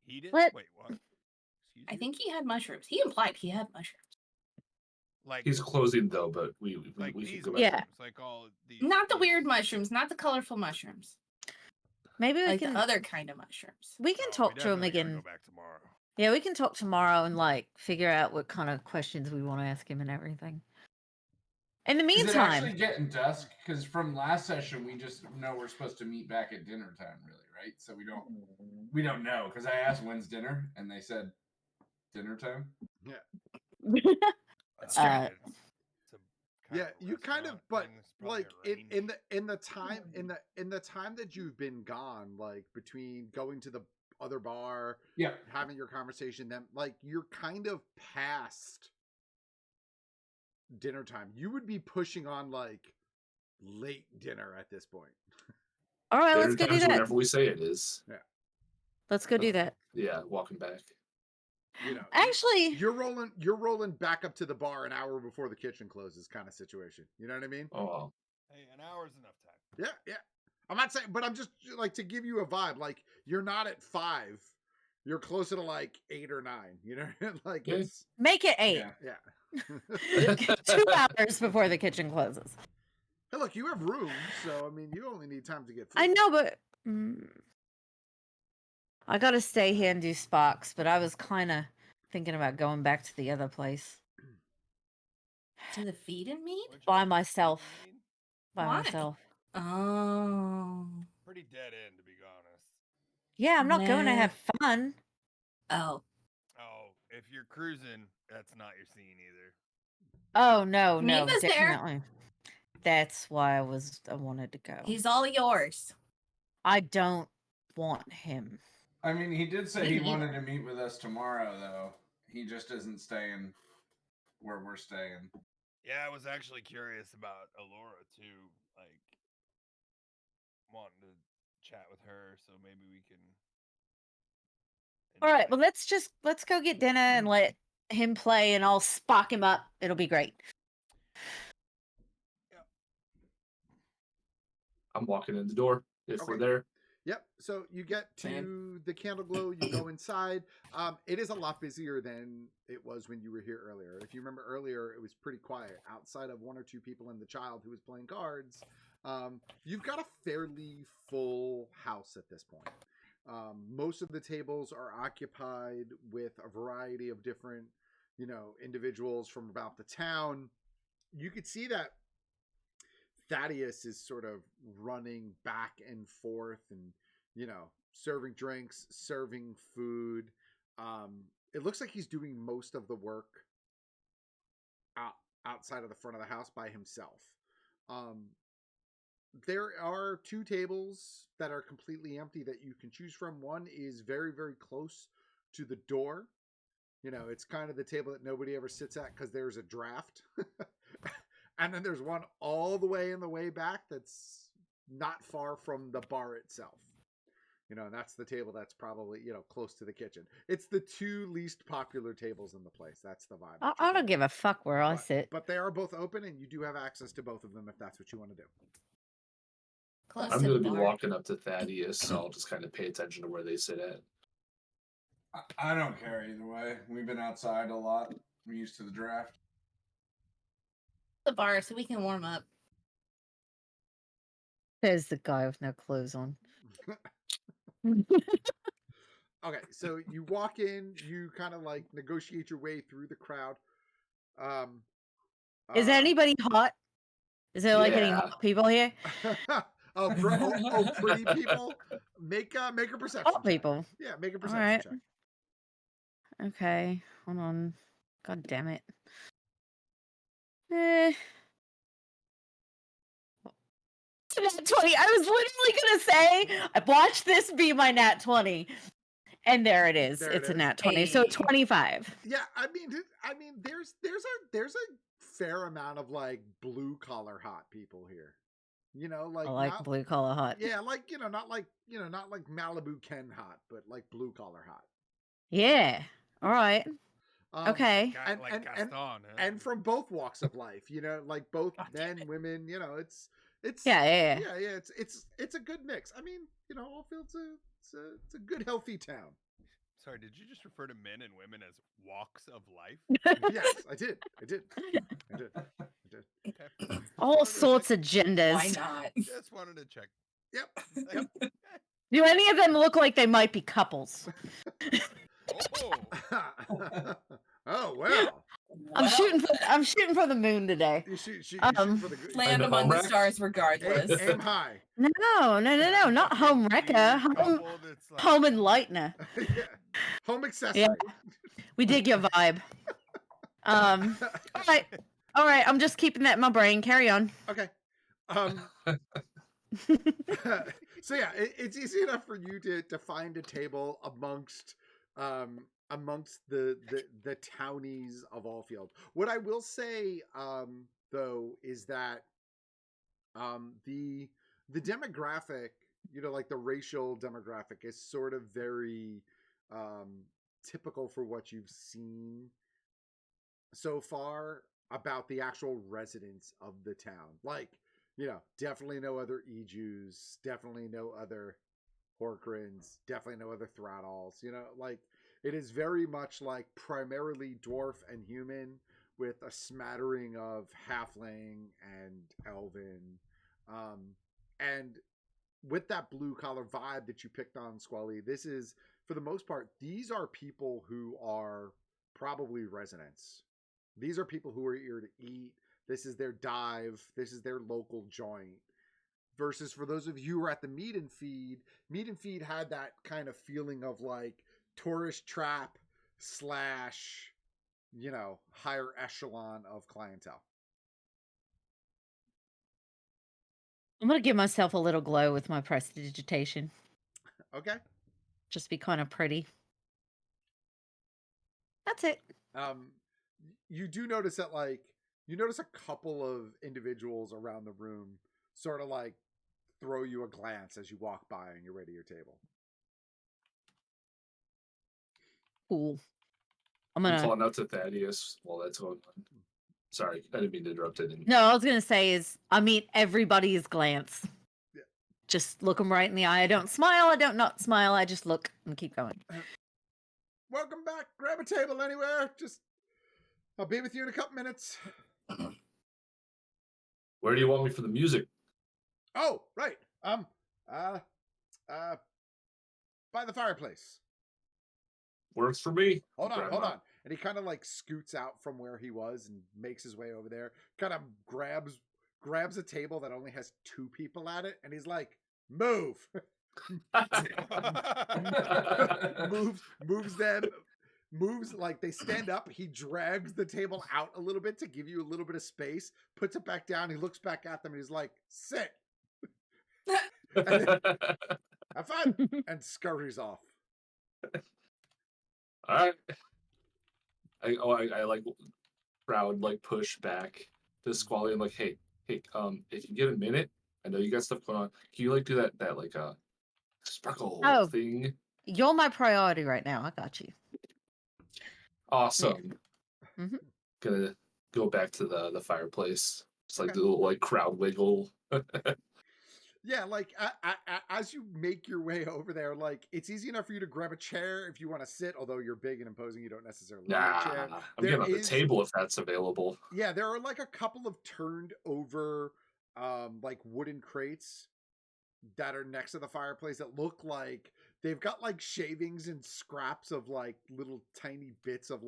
He did. What? Wait, what? Excuse I you? think he had mushrooms. He implied he had mushrooms. Like He's closing though, but we like could these go back. Yeah. mushrooms, like all these. Not the these- weird mushrooms. Not the colorful mushrooms. Maybe we Like can the other kind of mushrooms. we can Oh, talk we to him definitely gotta again. Go back tomorrow. Yeah, we can talk tomorrow and like figure out what kind of questions we want to ask him and everything. In the Is it actually meantime, getting dusk? Because from last session, we just know we're supposed to meet back at dinner time, really, right? So we don't know. Because I asked when's dinner, and they said dinner time. That's Uh, right. It's a kind Yeah, of a you kind of, restaurant but thing, it's probably like arranged. in the time that you've been gone, like between going to the other bar, Yeah. having your conversation, then like you're kind of past dinner time. You would be pushing on like late dinner at this point. all right, Dinner let's go do time's that. whenever we say it is. Let's go do that. Yeah, walking back. You know, Actually, you're rolling back up to the bar an hour before the kitchen closes, kind of situation. You know what I mean? Oh, Hey, an hour's enough time. Yeah. I'm not saying, but I'm just like to give you a vibe. Like you're not at 5, you're closer to like 8 or 9. You know, like Yeah. it's make it 8. Yeah. 2 hours before the kitchen closes. Hey, look, you have room, so I mean, you only need time to get food. I know, but I gotta stay here and do Sparks. But I was kind of thinking about going back to the other place To the feed and meat? Which by one? myself. Feed and mead? By Why? myself. Oh. Pretty dead end, to be honest. Yeah, I'm not going to Nah. have fun. Oh. Oh, if you're cruising, that's not your scene either. Oh no, Meet no, us there. definitely. That's why I wanted to go. He's all yours. I don't want him. I mean, he did say Me he neither. wanted to meet with us tomorrow, though. He just isn't staying where we're staying. Yeah, I was actually curious about Alora too, like wanting to chat with her, so maybe we can. All right, enjoy- well, let's go get dinner and let him play, and I'll spark him up. It'll be great. I'm walking in the door if we're Okay. there. Yep. So you get to the candle glow, you go inside. It is a lot busier than it was when you were here earlier. If you remember earlier, it was pretty quiet outside of one or two people and the child who was playing cards. You've got a fairly full house at this point. Most of the tables are occupied with a variety of different, individuals from about the town. You could see that Thaddeus is sort of running back and forth and, serving drinks, serving food. It looks like he's doing most of the work outside of the front of the house by himself. There are two tables that are completely empty that you can choose from. One is very, very close to the door. It's kind of the table that nobody ever sits at because there's a draft. And then there's one all the way in the way back that's not far from the bar itself. And that's the table that's probably, close to the kitchen. It's the two least popular tables in the place. That's the vibe. I don't give a fuck where I sit. But they are both open, and you do have access to both of them if that's what you want to do. Close I'm to going the to be bar. walking up to Thaddeus, so I'll just kind of pay attention to where they sit at. I don't care either way. We've been outside a lot. We're used to the draft. The bar so we can warm up. There's the guy with no clothes on. Okay, so you walk in, you kind of like negotiate your way through the crowd. Is anybody hot? Is there like any Yeah. hot people here? Pretty people. Make a perception Hot check. people. Yeah, make a All perception right. check. Okay, hold on. God damn it. Eh. Nat 20. I was literally gonna say, watch this be my nat 20. And there it is. It's a nat 20. So Hey. 25. Yeah, I mean, there's a fair amount of like blue collar hot people here. Like I like not, blue collar hot. yeah, like not like Malibu Ken hot, but like blue collar hot. Yeah. All right. Okay. Like Gaston, huh? And from both walks of life, like both men, women. It's Yeah. it's a good mix. I mean, Allfield's it's a good healthy town. Sorry, did you just refer to men and women as walks of life? Yes, I did. Okay. All sorts of Why genders. not? Just wanted to check. Yep. Do any of them look like they might be couples? Oh, Oh well. I'm shooting for the moon today. You shoot Um, for the good. Land And a among home the wreck? stars regardless. Aim high. No, not home wrecker. Home enlightener. Yeah. Home accessory. We dig your vibe. All right. I'm just keeping that in my brain. Carry on. Okay. So yeah, it's easy enough for you to find a table amongst the townies of Allfield. What I will say though is that the demographic, like the racial demographic, is sort of very typical for what you've seen so far about the actual residents of the town. Like, definitely no other E-Jews, definitely no other Horkrins, definitely no other Thraddles. Like, it is very much like primarily dwarf and human with a smattering of halfling and elven. And with that blue collar vibe that you picked on, Squally, this is, for the most part, these are people who are probably residents. These are people who are here to eat. This is their dive. This is their local joint. Versus for those of you who are at the Meat and Feed had that kind of feeling of like tourist trap / higher echelon of clientele. I'm gonna give myself a little glow with my prestidigitation. Okay. Just be kind of pretty. That's it. you do notice that you notice a couple of individuals around the room sort of throw you a glance as you walk by and you're ready to your table. Cool. I'm calling out to Daddius while that's going on. Sorry, I didn't mean to interrupt it. No, I was gonna say is I meet everybody's glance. Yeah. Just look them right in the eye. I don't smile. I don't not smile. I just look and keep going. Welcome back. Grab a table anywhere. I'll be with you in a couple minutes. Where do you want me for the music? Oh, right. By the fireplace. Works for me. Hold on. And he kind of scoots out from where he was and makes his way over there. Kind of grabs a table that only has 2 people at it, and he's like, "Move." moves them. Moves they stand up. He drags the table out a little bit to give you a little bit of space. Puts it back down. He looks back at them and he's like, "Sit." Have fun, and scurries off. All right. I crowd push back to Squally. I'm like, hey, if you get a minute, I know you got stuff going on. Can you do that sparkle thing? You're my priority right now. I got you. Awesome. Yeah. Mm-hmm. Gonna go back to the fireplace. Just the little crowd wiggle. Yeah, as you make your way over there, it's easy enough for you to grab a chair if you want to sit, although you're big and imposing, you don't necessarily need a chair. I'm getting on the table if that's available. Yeah, there are a couple of turned over wooden crates that are next to the fireplace that look like they've got shavings and scraps of little tiny bits of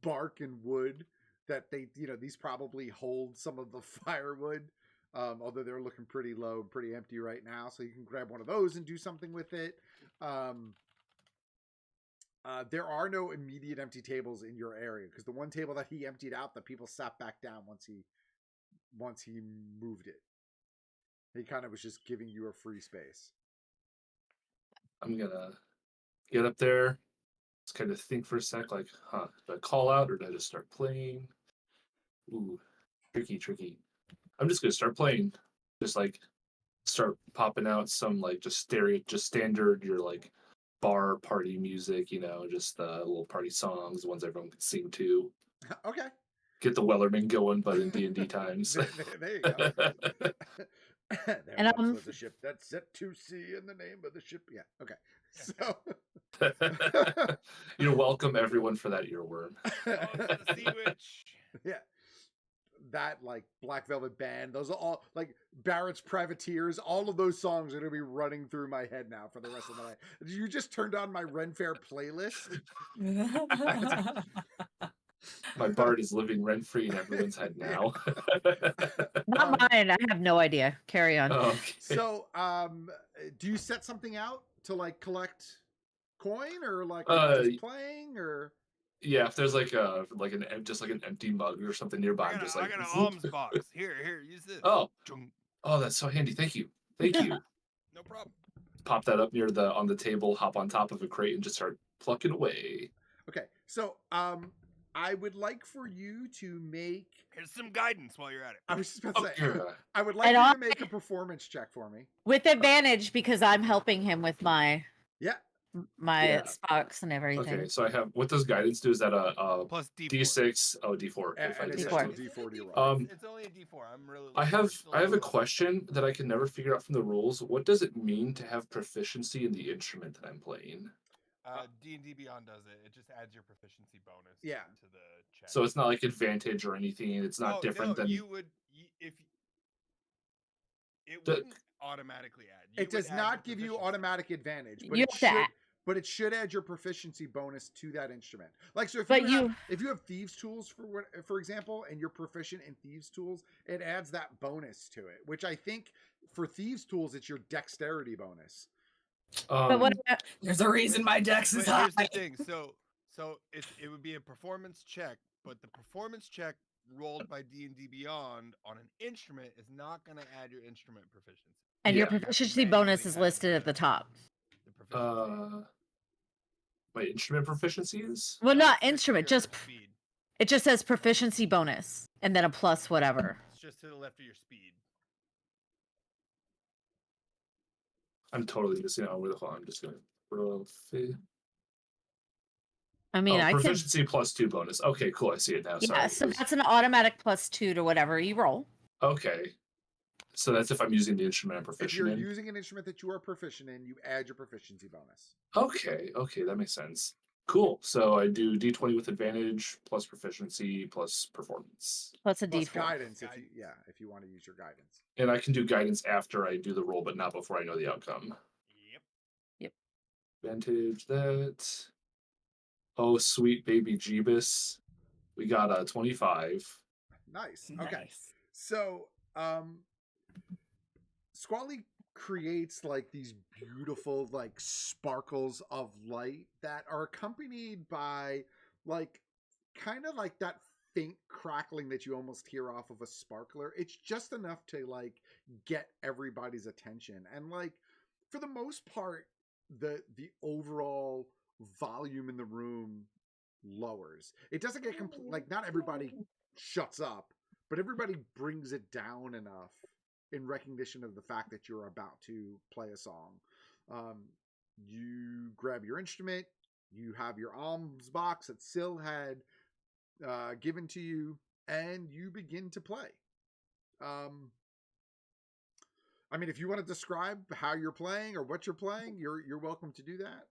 bark and wood that these probably hold some of the firewood. Although they're looking pretty low, pretty empty right now. So you can grab one of those and do something with it. There are no immediate empty tables in your area because the one table that he emptied out, the people sat back down once he moved it. He kind of was just giving you a free space. I'm gonna get up there. Just kind of think for a sec, do I call out or do I just start playing? Ooh, tricky. I'm just gonna start playing. Just start popping out some just standard your bar party music, just the little party songs, the ones everyone can sing to. Okay. Get the Wellerman going, but in D&D times. there you go. There once was a ship that set to sea, and the name of the ship. Yeah. Okay. So you're welcome, everyone, for that earworm. The Sea Witch. Yeah. That Black Velvet Band, those are all Barrett's Privateers, all of those songs are going to be running through my head now for the rest of the night. You just turned on my Ren Fair playlist. My bard is living rent free in everyone's head now. Not mine. I have no idea. Carry on. Okay. So, do you set something out to collect coin or just playing or? Yeah, if there's an empty mug or something nearby, I got an alms box. Here, use this. Oh, that's so handy. Thank you. No problem. Pop that up on the table, hop on top of a crate, and just start plucking away. Okay, so I would like for you to make. Here's some guidance while you're at it. I was just about to say. I would like you to make a performance check for me with advantage because I'm helping him with my. Yeah. My sparks and everything. Okay, so I have. What does guidance do? Is that a plus D4. D6? Oh, D4. And it's D4. D4 to your roll. It's only a D4. I'm really. I have a question that I can never figure out from the rules. What does it mean to have proficiency in the instrument that I'm playing? D&D Beyond does it. It just adds your proficiency bonus. Yeah. To the check. So it's not advantage or anything. It's not different than. You would if. It wouldn't automatically add. It does not give you automatic advantage, but it should add your proficiency bonus to that instrument. So if you have thieves tools for example, and you're proficient in thieves tools, it adds that bonus to it. Which I think for thieves tools, it's your dexterity bonus. But what about, there's a reason my dex is high. Here's the thing. So it would be a performance check, but the performance check rolled by D&D Beyond on an instrument is not going to add your instrument proficiency. And your proficiency bonus is listed at the top. My instrument proficiency is? Well, not instrument, just It just says proficiency bonus and then a plus whatever. It's just to the left of your speed. I'm totally missing out with the I'm just gonna I mean, I can. proficiency +2 bonus. Okay, cool. I see it now. Yeah, Sorry. so that's an automatic +2 to whatever you roll. Okay. So that's if I'm using the instrument I'm If proficient you're in. using an instrument that you are proficient in, you add your proficiency bonus. Okay, that makes sense. Cool. So I do D20 with advantage plus proficiency plus performance. Plus a Plus D4. guidance, if you want to use your guidance. And I can do guidance after I do the roll, but not before I know the outcome. Yep. Advantage that. Oh, sweet baby Jeebus. We got a 25. Nice. Okay. So, Squally creates like these beautiful like sparkles of light that are accompanied by like kind of like that faint crackling that you almost hear off of a sparkler. It's just enough to like get everybody's attention, and like for the most part the overall volume in the room lowers. It doesn't get complete, like not everybody shuts up, but everybody brings it down enough in recognition of the fact that you're about to play a song. You grab your instrument, you have your alms box that Syl had given to you, and you begin to play. I mean, if you want to describe how you're playing or what you're playing, you're welcome to do that.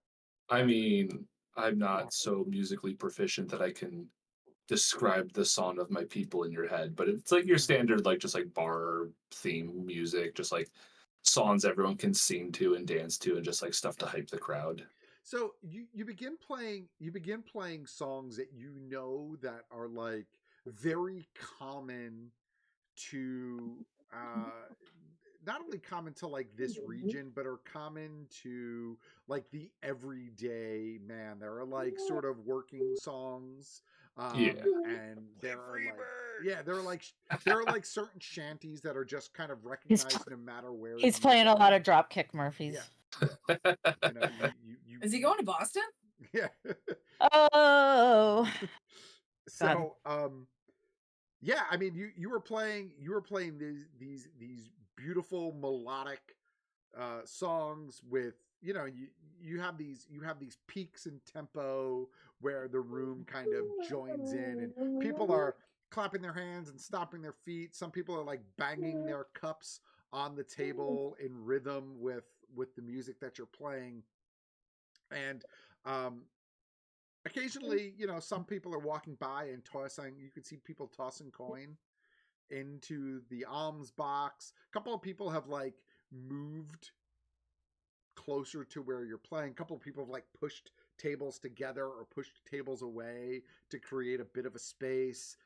I mean, I'm not so musically proficient that I can describe the song of my people in your head, but it's like your standard, like just like bar theme music, just like songs everyone can sing to and dance to, and just like stuff to hype the crowd. So you begin playing songs that you know that are like very common to not only common to like this region, but are common to like the everyday man. There are like sort of working songs. Yeah. And there are like there are like certain shanties that are just kind of recognized no matter where he's playing a lot of Dropkick Murphys. Yeah. You know, you Is he going to Boston? Yeah. Oh. So yeah, I mean you were playing these beautiful melodic songs with, you know, you have these peaks in tempo where the room kind of joins in, and people are clapping their hands and stomping their feet. Some people are like banging their cups on the table in rhythm with the music that you're playing. And occasionally, you know, some people are walking by and tossing. You can see people tossing coin into the alms box. A couple of people have like moved closer to where you're playing. A couple of people have like pushed tables together or pushed tables away to create a bit of a space.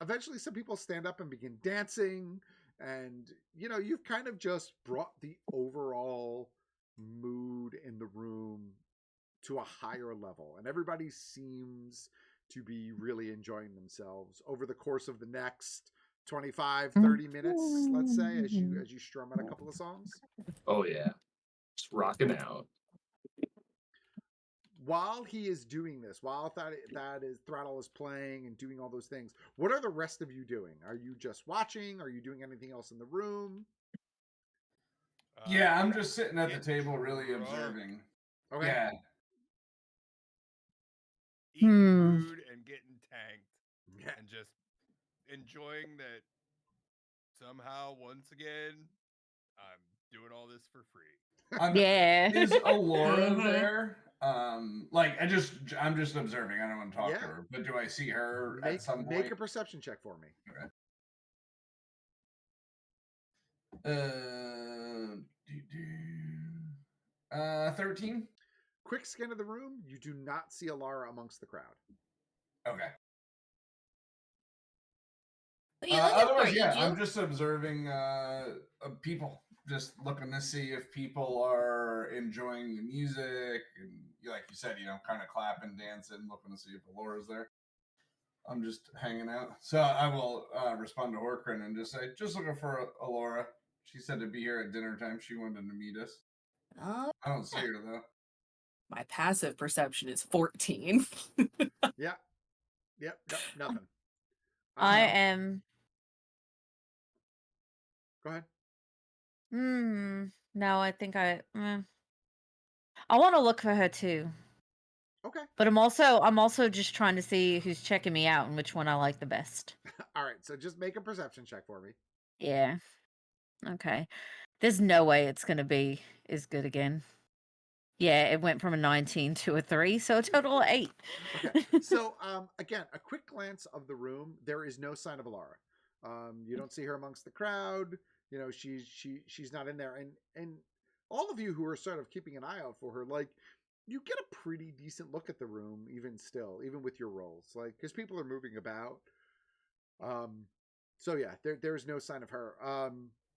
Eventually, some people stand up and begin dancing, and you know, you've kind of just brought the overall mood in the room to a higher level, and everybody seems to be really enjoying themselves over the course of the next 25-30 minutes, let's say, as you strum out a couple of songs. Oh yeah, just rocking out. While he is doing this, while Throttle is playing and doing all those things, what are the rest of you doing? Are you just watching? Are you doing anything else in the room? Yeah, I'm just sitting at the getting table, really drunk, observing. Okay. Yeah. eating food and getting tanked, Yeah. and just enjoying that somehow once again I'm doing all this for free. Yeah. Is Alora Mhm. there? Like I'm just observing. I don't want to talk to Yeah. her, but do I see her at some point? Make a perception check for me. Okay. 13. Quick scan of the room. You do not see Alara amongst the crowd. Okay. You looking for Otherwise, yeah, Iju? I'm just observing people, just looking to see if people are enjoying the music, and like you said, you know, kind of clapping, dancing, looking to see if Alora's there. I'm just hanging out. So I will respond to Horkrin and just say, just looking for Alora. She said to be here at dinner time. She wanted to meet us. Oh, I don't see her though. my passive perception is 14. Yeah. Yep. Nope. Nothing. I Um, am. Go ahead. No, I think I want to look for her too. Okay. But I'm also just trying to see who's checking me out and which one I like the best. All right. So just make a perception check for me. Yeah. Okay. There's no way it's gonna be as good again. Yeah, it went from a 19 to a 3, so a total of 8. Okay. So again, a quick glance of the room. There is no sign of Alara. You don't see her amongst the crowd. You know, she's not in there. And all of you who are sort of keeping an eye out for her, like, you get a pretty decent look at the room, even still, even with your rolls, like, because people are moving about. So yeah, there's no sign of her.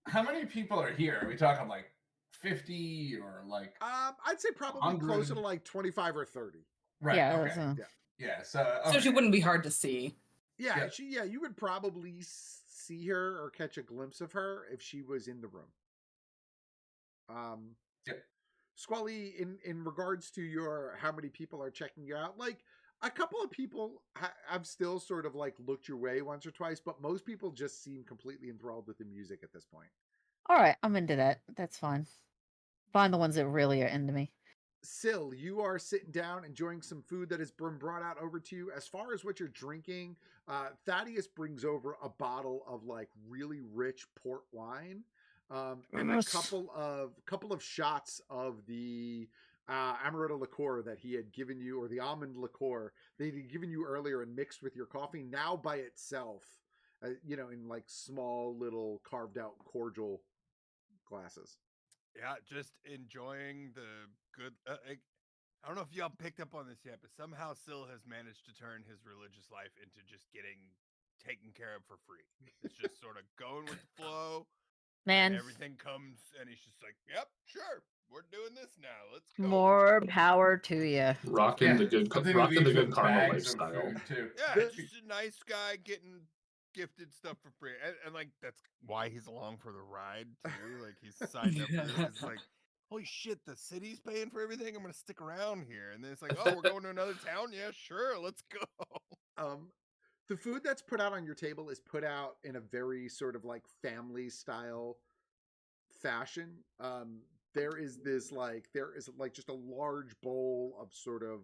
How many people are here? Are we talking like 50 or like I'd say probably 100? closer to like 25 or 30. Right. Yeah, Okay. that's a- Yeah. So So she okay. wouldn't be hard to see. Yeah, Yep. you would probably see her or catch a glimpse of her if she was in the room. Yep. Squally, in regards to your how many people are checking you out, like a couple of people have still sort of like looked your way once or twice, but most people just seem completely enthralled with the music at this point. All right, I'm into that. That's fine. Find the ones that really are into me. Syl, you are sitting down enjoying some food that has been brought out over to you. As far as what you're drinking, Thaddeus brings over a bottle of like really rich port wine, and a Yes. couple of shots of the amaretto liqueur that he had given you, or the almond liqueur that he had given you earlier and mixed with your coffee. Now by itself, you know, in like small little carved out cordial glasses. Yeah, just enjoying the good. I don't know if y'all picked up on this yet, but somehow Syl has managed to turn his religious life into just getting taken care of for free. It's just sort of going with the flow, and Man, everything comes, and he's just like, "Yep, sure, we're doing this now. Let's go." more power to you. Rocking the good, something to rocking the leave good with karma bags of lifestyle. food too. Yeah, just a nice guy getting gifted stuff for free, and like that's why he's along for the ride too. Like he's signed up for this because it's like, holy shit, the city's paying for everything. I'm gonna stick around here, and then it's like, oh, we're going to another town. Yeah, sure, let's go. The food that's put out on your table is put out in a very sort of like family style fashion. There is like just a large bowl of sort of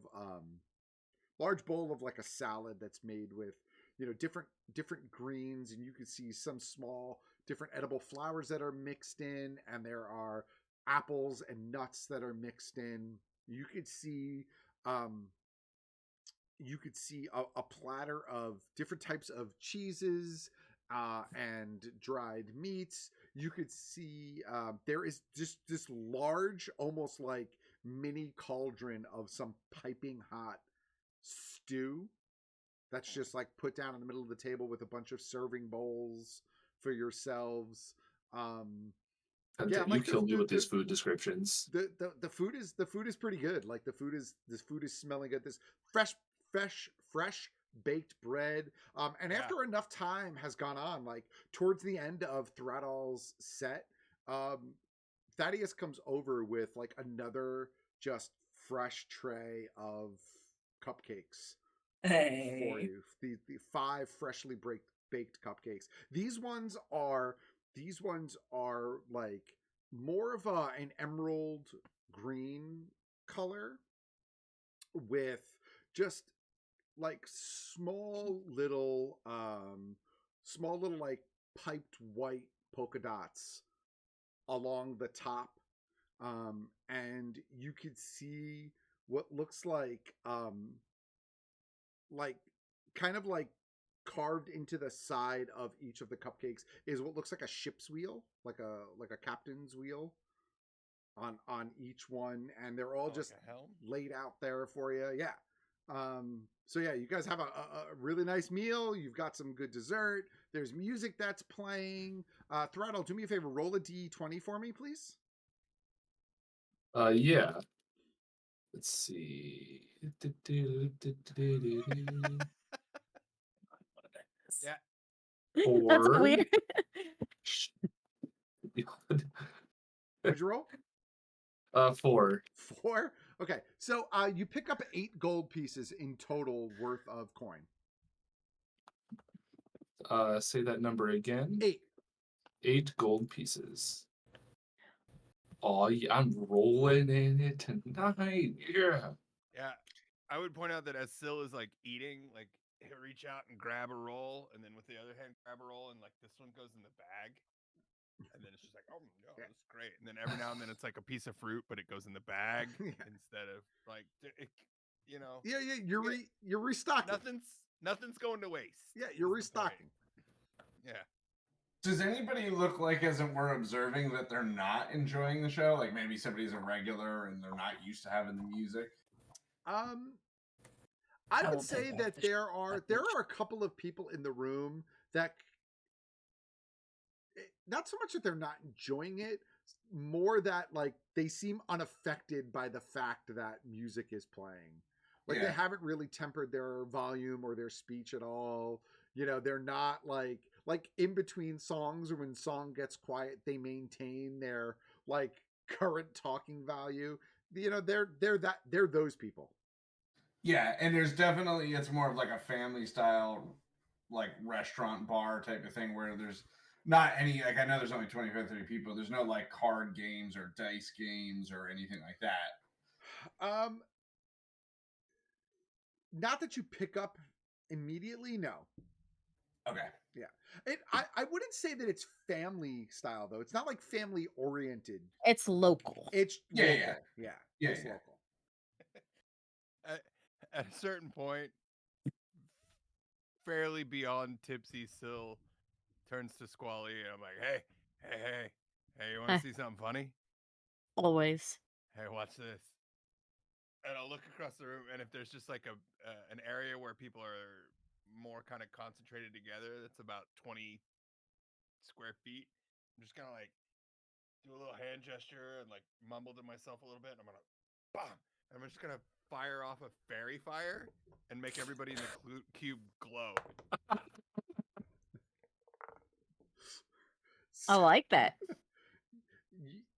large bowl of like a salad that's made with, you know, different greens, and you can see some small different edible flowers that are mixed in, and there are apples and nuts that are mixed in. You could see um a platter of different types of cheeses and dried meats. You could see there is just this large, almost like mini cauldron of some piping hot stew that's just like put down in the middle of the table with a bunch of serving bowls for yourselves. Yeah, You like kill me with these food descriptions. the food is pretty good. Like this food is smelling good. This fresh baked bread. And Yeah. after enough time has gone on, like towards the end of Thradal's set, Thaddeus comes over with like another just fresh tray of cupcakes for Hey. you. The 5 freshly baked cupcakes. These ones are like more of an emerald green color with just like small little like piped white polka dots along the top, and you could see what looks like kind of like carved into the side of each of the cupcakes is what looks like a ship's wheel, like a captain's wheel on each one, and they're all Like just a helm? laid out there for you. Yeah. So yeah, you guys have a really nice meal. You've got some good dessert. There's music that's playing. Throttle, do me a favor, roll a d20 for me, please. Yeah. Let's see. Yeah. That's Or weird. What'd you roll? 4. 4. Okay, so you pick up 8 gold pieces in total worth of coin. Say that number again. 8. 8 gold pieces. Oh, yeah, I'm rolling in it tonight. Yeah. Yeah. I would point out that as Syl is like eating, like he'll reach out and grab a roll, and then with the other hand grab a roll, and like this one goes in the bag. And then it's just like, oh no, Yeah. this is great. And then every now and then it's like a piece of fruit, but it goes in the bag Yeah. instead of like, you know, Yeah, you're restocking. nothing's going to waste. Yeah, you're is the point. restocking. Yeah. Does anybody look like, as it were, observing that they're not enjoying the show? Like maybe somebody's a regular and they're not used to having the music. I I would will say take that that. there are a couple of people in the room that not so much that they're not enjoying it, more that like they seem unaffected by the fact that music is playing. Like they Yeah. haven't really tempered their volume or their speech at all. You know, they're not like in between songs or when song gets quiet, they maintain their like current talking value. You know, they're those people. Yeah, and there's definitely, it's more of like a family style, like restaurant bar type of thing where there's not any, like I know there's only 25, 30 people. There's no like card games or dice games or anything like that. Not that you pick up immediately, no. Okay. Yeah. I wouldn't say that it's family style though. It's not like family oriented. It's local. It's Yeah, local. yeah. Yeah. Yeah, It's yeah. local. At a certain point, fairly beyond tipsy, Syl turns to Squally, and I'm like, hey, you want to see something funny? Always. Hey, watch this. And I'll look across the room, and if there's just like an area where people are more kind of concentrated together, that's about 20 square feet. I'm just gonna like do a little hand gesture and like mumble to myself a little bit. And I'm gonna, bam! And I'm just gonna fire off a fairy fire and make everybody in the cube glow. I like that.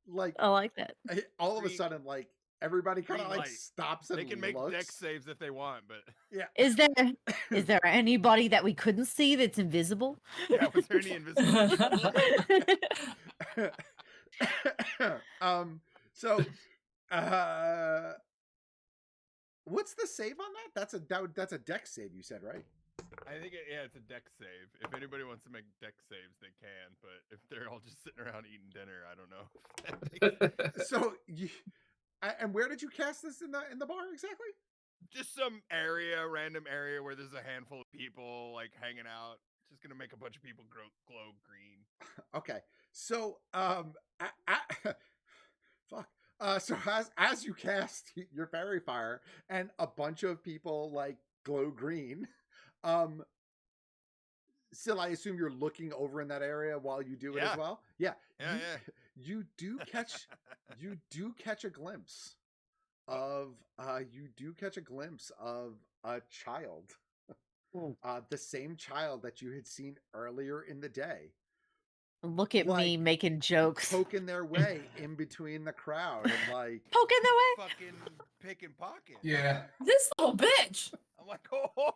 Like I like that. all of a Green- sudden, like everybody kind of green like light. stops and They can make looks. dex saves if they want, but Yeah. Is there anybody that we couldn't see that's invisible? yeah, was there any invisible people? So what's the save on that? That's a dex save, you said, right? I think it's a dex save. If anybody wants to make dex saves, they can. But if they're all just sitting around eating dinner, I don't know. So and where did you cast this in the bar exactly? Just some random area where there's a handful of people like hanging out. Just gonna make a bunch of people glow green. Okay. So fuck. So as you cast your fairy fire and a bunch of people like glow green, Syl, I assume you're looking over in that area while you do it as well. Yeah. Yeah. You do catch a glimpse of a child. The same child that you had seen earlier in the day. Look at Like, me making jokes. Poking their way in between the crowd and like Poking their way. Fucking picking pockets. Yeah. This little bitch. I'm like, oh,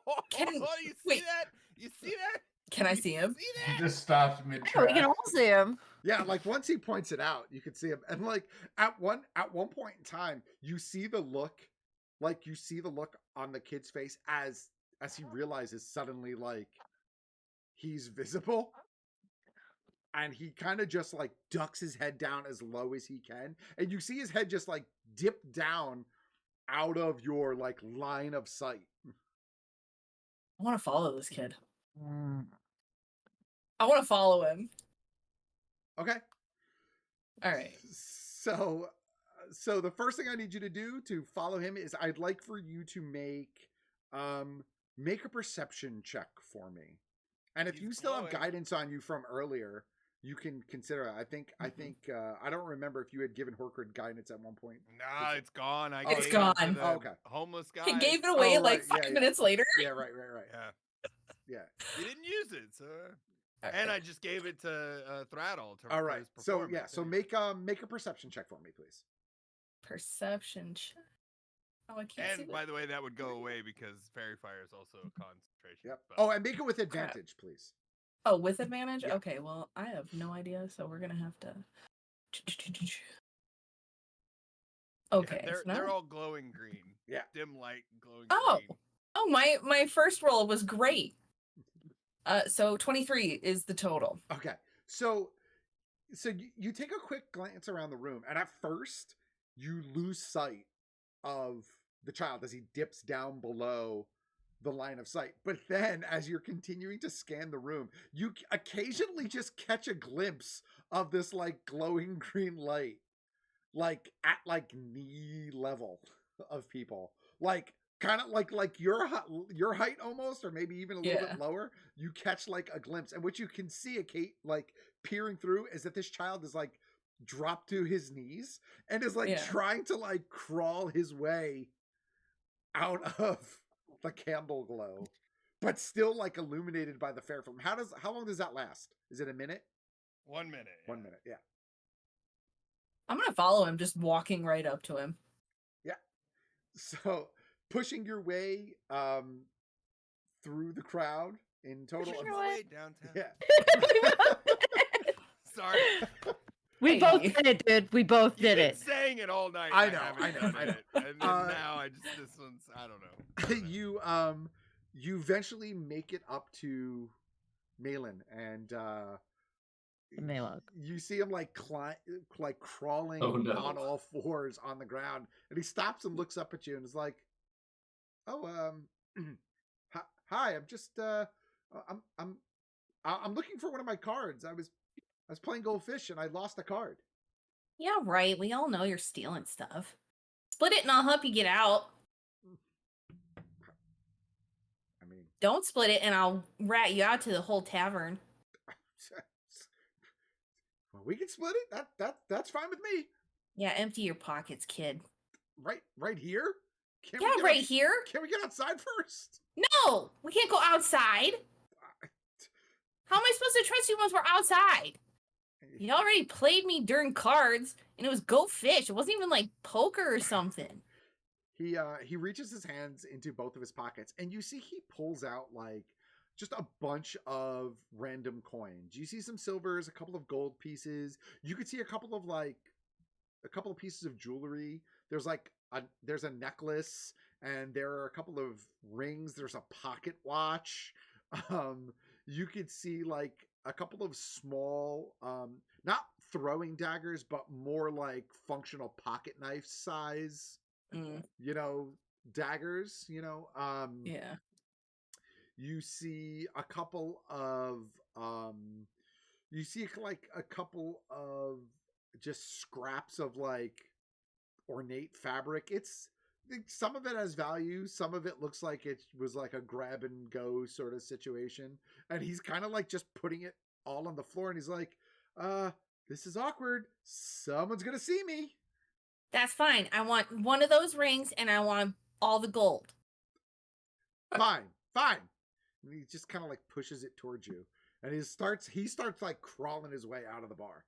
you see wait. that? You see that? Can I see him? See He that? just stopped mid Yeah, we can all see him. yeah, like once he points it out, you can see him. And like at one point in time, you see the look on the kid's face as he realizes suddenly like he's visible. And he kind of just like ducks his head down as low as he can. And you see his head just like dip down out of your like line of sight. I want to follow this kid. I want to follow him. Okay. All right. So the first thing I need you to do to follow him is I'd like for you to make a perception check for me. And if He's you still have glowing. guidance on you from earlier, you can consider it. I think I don't remember if you had given Horkrid guidance at one point. Nah, it's gone. I It's gave it to gone. the Oh, okay. homeless guy. He gave it away Oh, like right. 5 Yeah, minutes later. Yeah, right. Yeah, Yeah. he didn't use it, so. All And right. I just gave it to Throttle. All right. So yeah, so make a perception check for me, please. Perception check. Oh, I can't see And that. by the way, that would go away because Fairy Fire is also a concentration. Yep. spell. Oh, and make it with advantage, please. Oh, with advantage? Yeah. Okay, well, I have no idea, so we're gonna have to. Okay, Yeah, so now. they're all glowing green. Yeah. Dim light glowing Oh, green. oh, my first roll was great. So 23 is the total. Okay. So you take a quick glance around the room, and at first you lose sight of the child as he dips down below the line of sight. But then, as you're continuing to scan the room, you occasionally just catch a glimpse of this like glowing green light, like at like knee level of people, like kind of like your height almost, or maybe even a little Yeah. bit lower. You catch like a glimpse, and what you can see a Kate like peering through is that this child is like dropped to his knees and is like Yeah. trying to like crawl his way out of the candle glow, but still like illuminated by the fair film. How long does that last? Is it a minute? 1 minute. 1 minute, yeah. I'm gonna follow him, just walking right up to him. Yeah. So pushing your way through the crowd in total. Pushing You know my what? way downtown. Yeah. Sorry. We Hey. both did it, dude. We both You've did been it. saying it all night. I and know, haven't I know, done I know. it. And then now this one's I don't know. You eventually make it up to Malin, and Malog. you see him like crawling Oh, no. on all fours on the ground, and he stops and looks up at you and is like, "Oh, hi. I'm just I'm looking for one of my cards. I was playing Goldfish and I lost a card." Yeah, right. We all know you're stealing stuff. Split it and I'll help you get out. I mean, Don't split it and I'll rat you out to the whole tavern. well, we can split it. That's fine with me. Yeah, empty your pockets, kid. Right here. Can Yeah, we get right here. Can we get outside first? No, we can't go outside. How am I supposed to trust you once we're outside? You already played me during cards, and it was Go Fish. It wasn't even like poker or something. He reaches his hands into both of his pockets, and you see he pulls out like just a bunch of random coins. You see some silvers, a couple of gold pieces. You could see a couple of pieces of jewelry. There's a necklace, and there are a couple of rings. There's a pocket watch. You could see like a couple of small, not throwing daggers, but more like functional pocket knife size, daggers. Yeah. You see a couple of, just scraps of like ornate fabric. Some of it has value, some of it looks like it was like a grab and go sort of situation, and he's kind of like just putting it all on the floor, and he's like, this is awkward, someone's gonna see me. That's fine. I want one of those rings, and I want all the gold. Fine. And he just kind of like pushes it towards you, and he starts like crawling his way out of the bar.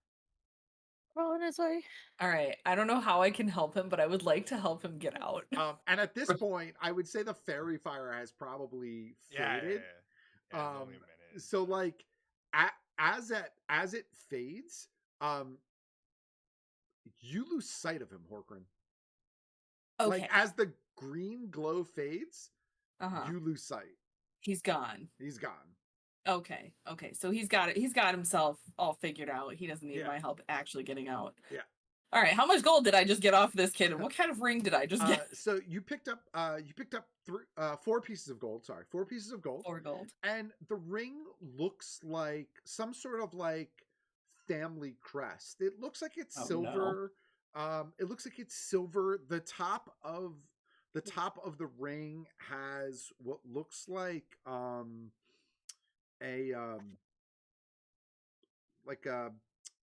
Crawling his way. All right. I don't know how I can help him, but I would like to help him get out. And at this point, I would say the fairy fire has probably faded. Yeah, it's only a minute. So like as it fades, you lose sight of him, Horkran. Okay. Like as the green glow fades, you lose sight. He's gone. He's gone. Okay. So he's got it. He's got himself all figured out. He doesn't need my help actually getting out. Yeah. All right. How much gold did I just get off this kid? And what kind of ring did I just get? So you picked up 4 pieces of gold. Sorry, 4 pieces of gold. 4 gold. And the ring looks like some sort of like family crest. It looks like it's silver. It looks like it's silver. The top of the ring has what looks like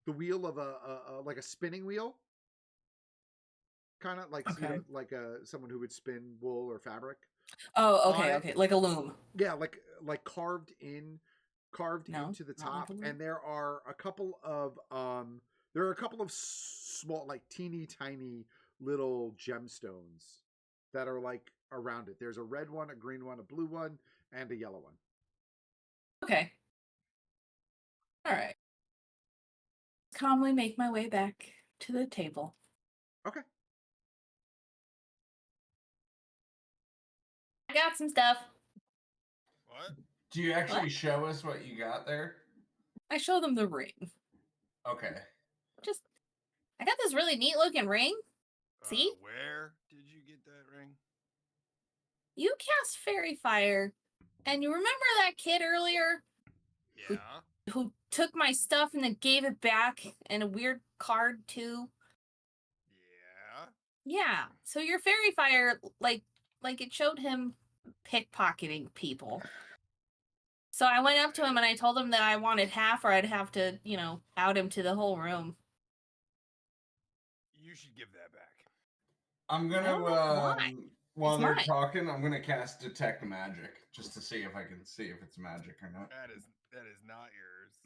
the wheel of a like a spinning wheel, kind of like like someone who would spin wool or fabric. Oh, okay, like a loom. Yeah, like carved into the top, like and there are a couple of small, like teeny tiny little gemstones that are like around it. There's a red one, a green one, a blue one, and a yellow one. Okay. All right. Calmly make my way back to the table. Okay. I got some stuff. What? Do you actually show us what you got there? I show them the ring. Okay. I got this really neat looking ring. See? Where did you get that ring? You cast fairy fire, and you remember that kid earlier Yeah. who took my stuff and then gave it back and a weird card too? Yeah. Yeah. So your fairy fire, like it showed him pickpocketing people. So I went up to him and I told him that I wanted half, or I'd have to, out him to the whole room. You should give that back. I'm I gonna don't know why. while It's they're mine. talking, I'm gonna cast detect magic just to see if I can see if it's magic or not. That is not yours,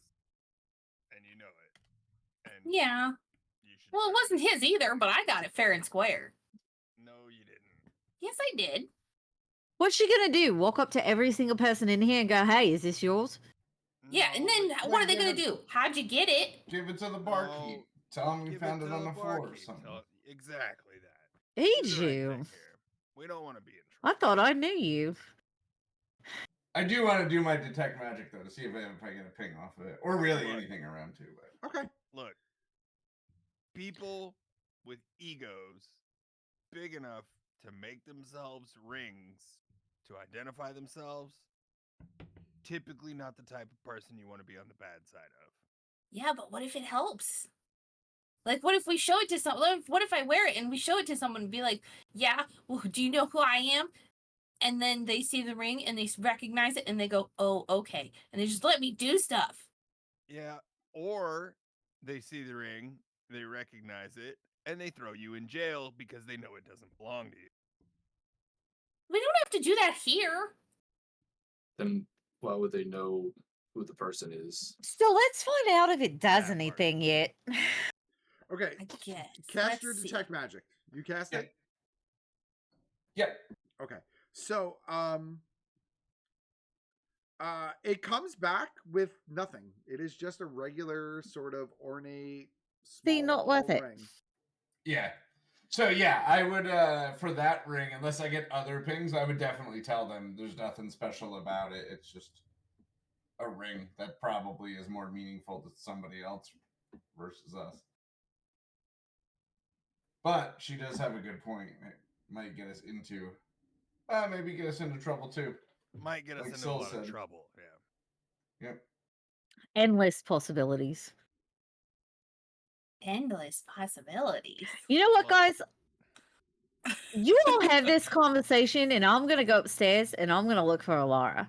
and you know it. And Yeah. you should. Well, it wasn't his either, but I got it fair and square. No, you didn't. Yes, I did. What's she gonna do? Walk up to every single person in here and go, "Hey, is this yours?" Yeah, and No, then but what are they give going to it- do? How'd you get it? Give it to the barkeep. No, Tell him you give found it to on the floor or barkeep. something. Exactly that. Did Do the right you? thing here. We don't want to be in I trouble. thought I knew you. I do want to do my detect magic though to see if I get a ping off of it, or really Look. anything around too. But Okay. Look, people with egos big enough to make themselves rings to identify themselves, typically not the type of person you want to be on the bad side of. Yeah, but what if it helps? Like, what if we show it to someone? What if I wear it and we show it to someone and be like, yeah, well, do you know who I am? And then they see the ring and they recognize it and they go, oh, okay. And they just let me do stuff. Yeah, or they see the ring, they recognize it, and they throw you in jail because they know it doesn't belong to you. We don't have to do that here. Then why would they know who the person is? So let's find out if it does That part. anything yet. Okay. I guess. Cast Let's your see. detect magic. You cast it? yep. Okay. So, it comes back with nothing. It is just a regular sort of ornate See, not worth small it. ring. Yeah. So yeah, I would for that ring, unless I get other pings, I would definitely tell them there's nothing special about it. It's just a ring that probably is more meaningful to somebody else versus us. But she does have a good point. It might get us into maybe get us into trouble too. Might get us Like into Syl a lot said. of trouble. Yeah. Yep. Endless possibilities. Endless possibilities. You know what, Well- guys? You all have this conversation, and I'm gonna go upstairs and I'm gonna look for Alara.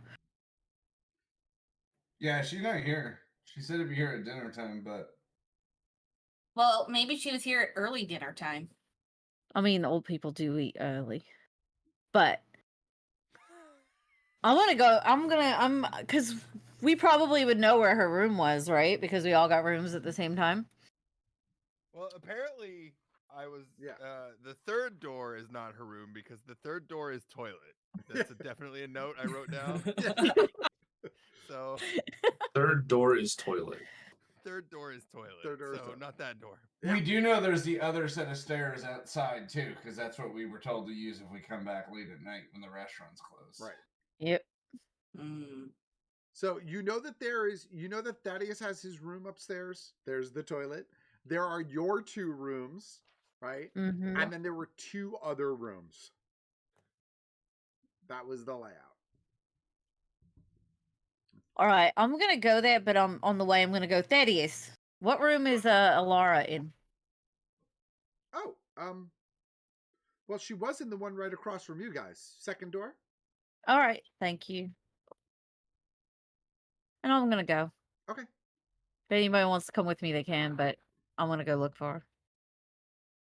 Yeah, she's not here. She said to be here at dinner time, but Well, maybe she was here at early dinner time. I mean, old people do eat early, but I want to go. Because we probably would know where her room was, right? Because we all got rooms at the same time. Well, apparently, I was. Yeah. The third door is not her room because the third door is toilet. That's definitely a note I wrote down. So, Third door is toilet. third door is toilet. Third door is so toilet. not that door. we do know there's the other set of stairs outside too, because that's what we were told to use if we come back late at night when the restaurant's closed. Right. Yep. Mm. So you know that Thaddeus has his room upstairs. There's the toilet. There are your two rooms, right? Mm-hmm. And then there were two other rooms. That was the layout. All right, I'm gonna go there, but on the way I'm gonna go. Thaddeus, what room is Alara in? Oh, well, she was in the one right across from you guys. Second door. All right, thank you. And I'm gonna go. Okay. Oh, If anybody wants to come with me, they can, but I'm gonna go look for her.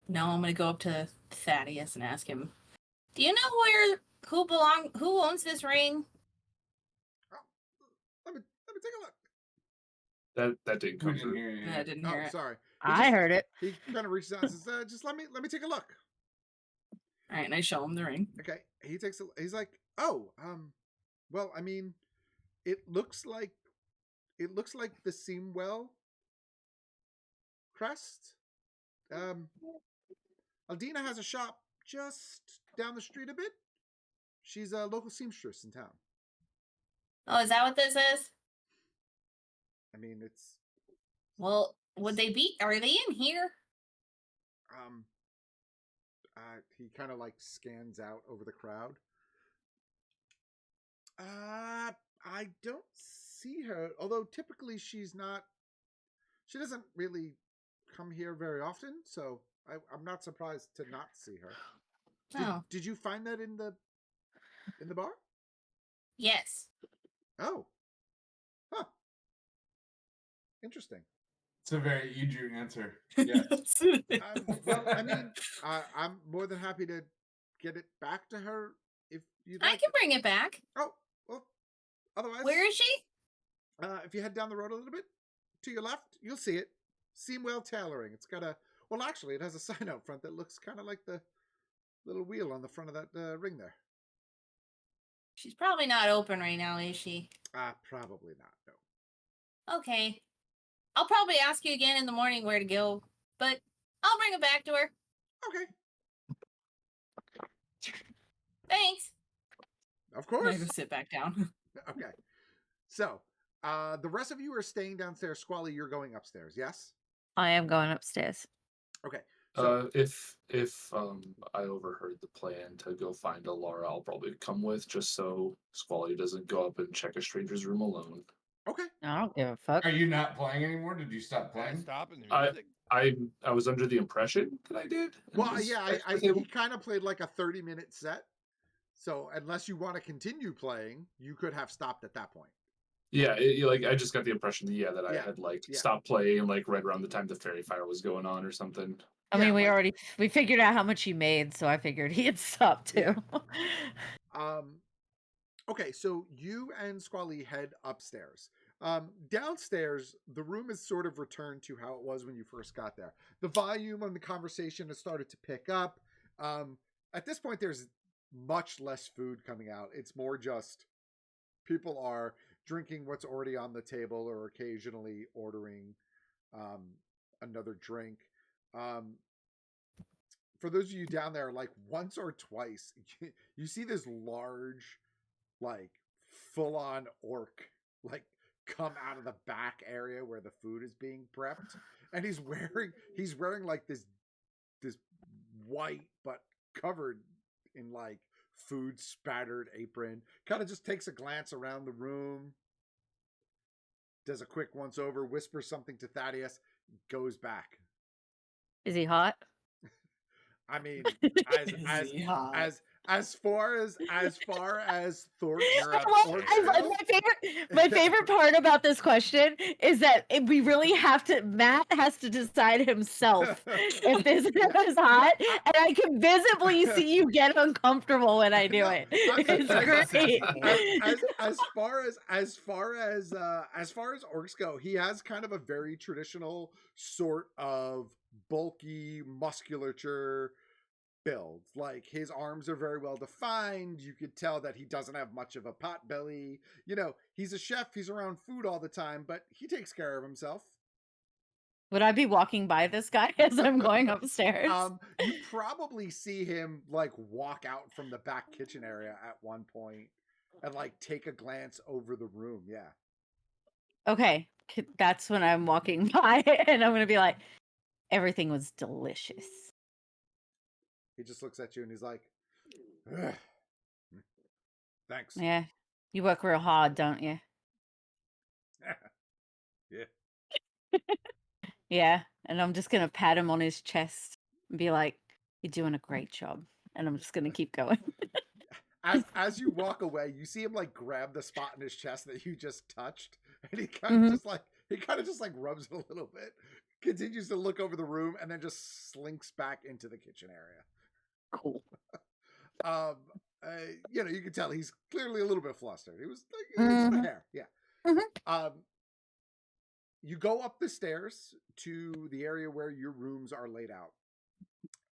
No, I'm gonna go up to Thaddeus and ask him, do you know who owns this ring? Let me take a look. That didn't We come didn't through. hear you. I didn't Oh, hear it. sorry. I heard it. He kind of reaches out and says, "Just let me take a look." All right, and I show him the ring. Okay. He's like, "Oh, well, I mean, it looks like it looks like the Seamwell crest. Aldina has a shop just down the street a bit. She's a local seamstress in town. Oh, is that what this is? I mean, it's Well, would they be? Are they in here? he kind of like scans out over the crowd. I don't see her, although typically she doesn't really come here very often, so I'm not surprised to not see her. Did you find that in the bar? Yes. Oh. Huh. Interesting. It's a very Eugene answer. Yeah. Well, I mean, I'm more than happy to get it back to her if you'd like. I can bring it back. Oh, well, otherwise... Where is she? If you head down the road a little bit, to your left, you'll see it. Seamwell Tailoring. It's got well, actually, it has a sign out front that looks kind of like the little wheel on the front of that ring there. She's probably not open right now, is she? Probably not, no. Okay. I'll probably ask you again in the morning where to go, but I'll bring it back to her. Okay. Thanks. Of course. I'm gonna sit back down. Okay. So, the rest of you are staying downstairs. Squally, you're going upstairs, yes? I am going upstairs. Okay. So, If I overheard the plan to go find a Laura, I'll probably come with, just so Squally doesn't go up and check a stranger's room alone. okay. I don't give a fuck. Are you not playing anymore? Did you stop playing? Stopping the I- music. I was under the impression that I did. and Well, was yeah, actually able- he kind of played like a 30-minute set. So, unless you want to continue playing, you could have stopped at that point. Yeah, I just got the impression that I Yeah, had yeah. stopped playing right around the time the fairy fire was going on or something. I Yeah, mean, like- we figured out how much he made, so I figured he had stopped too. Okay, so you and Squally head upstairs. Downstairs, the room is sort of returned to how it was when you first got there. The volume of the conversation has started to pick up. At this point, there's much less food coming out. It's more just people are drinking what's already on the table or occasionally ordering another drink. For those of you down there, like once or twice, you see this large, like full-on orc, like come out of the back area where the food is being prepped, and he's wearing like this white but covered in like food spattered apron. Kind of just takes a glance around the room, does a quick once over, whispers something to Thaddeus, goes back. Is he hot? I mean, as far as Thor, My favorite part about this question is that we really have to. Matt has to decide himself if this is hot, and I can visibly see you get uncomfortable when I do it. It's great. As far as orcs go, he has kind of a very traditional sort of bulky musculature build. Like his arms are very well defined. You could tell that he doesn't have much of a pot belly. You know, he's a chef. He's around food all the time, but he takes care of himself. Would I be walking by this guy as I'm going upstairs? You probably see him like walk out from the back kitchen area at one point and like take a glance over the room. Yeah. Okay, that's when I'm walking by, and I'm gonna be like, everything was delicious. He just looks at you and he's like, "Ugh. Thanks." Yeah, you work real hard, don't you? Yeah. Yeah, and I'm just gonna pat him on his chest and be like, "You're doing a great job," and I'm just gonna keep going. As you walk away, you see him like grab the spot in his chest that you just touched, and he kind of just like rubs it a little bit, continues to look over the room, and then just slinks back into the kitchen area. Cool. You know, you can tell he's clearly a little bit flustered. He was like, it's the hair, yeah. You go up the stairs to the area where your rooms are laid out.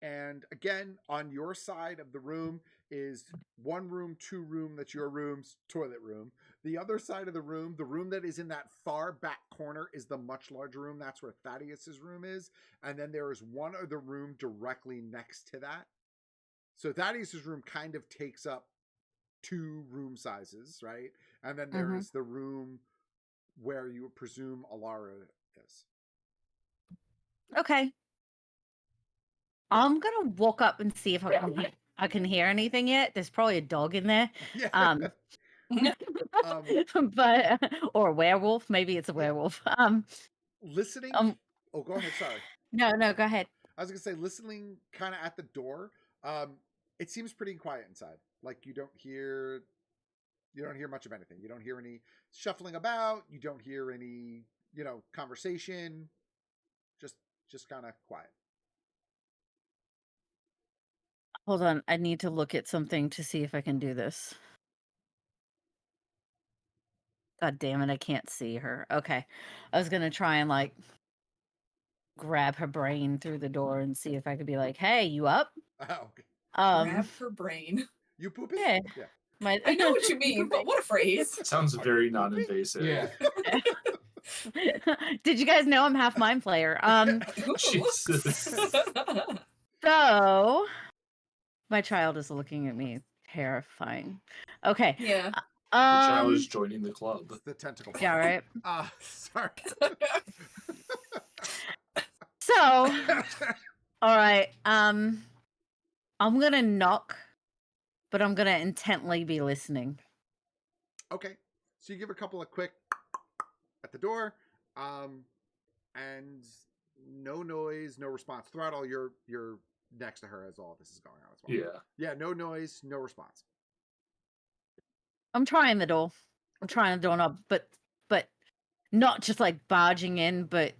And again, on your side of the room is one room, two room, that's your room's toilet room. The other side of the room that is in that far back corner, is the much larger room. That's where Thaddeus's room is. And then there is one other room directly next to that. So Thaddeus's room kind of takes up 2 room sizes, right? And then there is the room where you would presume Alara is. Okay. I'm gonna walk up and see if I can hear anything yet. There's probably a dog in there. Yeah. But or a werewolf. Maybe it's a werewolf. Listening. Oh, go ahead. Sorry. No, go ahead. I was gonna say, listening kind of at the door. It seems pretty quiet inside. Like you don't hear much of anything. You don't hear any shuffling about. You don't hear any, conversation. Just kind of quiet. Hold on. I need to look at something to see if I can do this. God damn it, I can't see her. Okay. I was gonna try and like grab her brain through the door and see if I could be like, hey, you up? Oh, okay. Grab her brain. You pooping? Yeah. Yeah. I know what you mean, but what a phrase. Sounds very non-invasive. Yeah. Did you guys know I'm half mind player? Jesus. So my child is looking at me terrifying. Okay. Yeah. The child is joining the club. The tentacle. Yeah, right. Sorry. So, all right. I'm gonna knock, but I'm gonna intently be listening. Okay. So you give a couple of quick at the door, and no noise, no response. Throughout all you're next to her as all this is going on as well. Yeah. Yeah, no noise, no response. I'm trying the door. I'm trying the door knob, but not just like barging in, but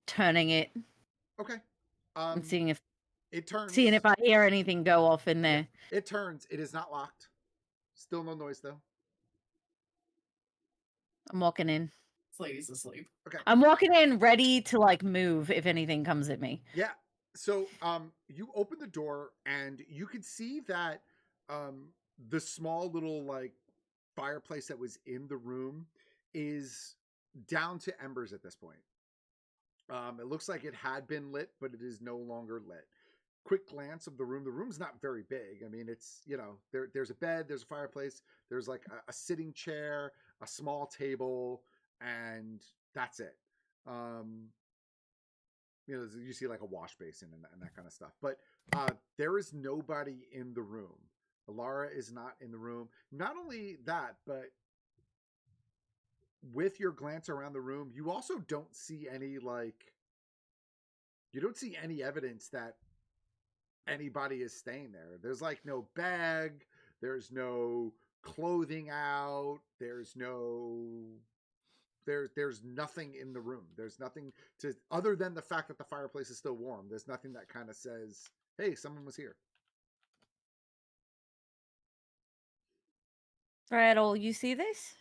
turning it. Okay. And seeing if it turns. Seeing if I hear anything go off in there. It turns. It is not locked. Still no noise though. I'm walking in. This lady's asleep. Okay. I'm walking in ready to like move if anything comes at me. Yeah. So you open the door and you could see that the small little like fireplace that was in the room is down to embers at this point. It looks like it had been lit, but it is no longer lit. Quick glance of the room. The room's not very big. I mean, it's, there's a bed, there's a fireplace, there's like a sitting chair, a small table, and that's it. You see like a wash basin and that kind of stuff. But there is nobody in the room. Alara is not in the room. Not only that, but with your glance around the room, you also don't see any evidence that anybody is staying there. There's like no bag, there's no clothing out, there's nothing in the room. There's nothing other than the fact that the fireplace is still warm. There's nothing that kind of says, hey, someone was here. Rattle, you see this?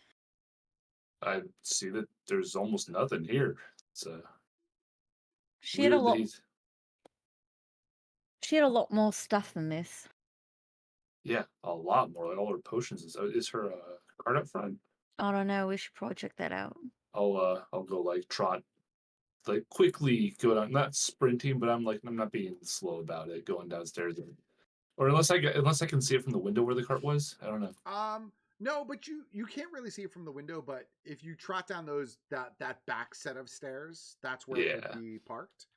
I see that there's almost nothing here. It's She had a lot. weirdly- She had a lot more stuff than this. Yeah, a lot more. Like all her potions. Is her card up front? I don't know. We should probably check that out. I'll go like trot, like quickly go down. Not sprinting, but I'm not being slow about it. Going downstairs, or unless I can see it from the window where the cart was. I don't know. No, but you can't really see it from the window. But if you trot down that back set of stairs, that's where it would be parked.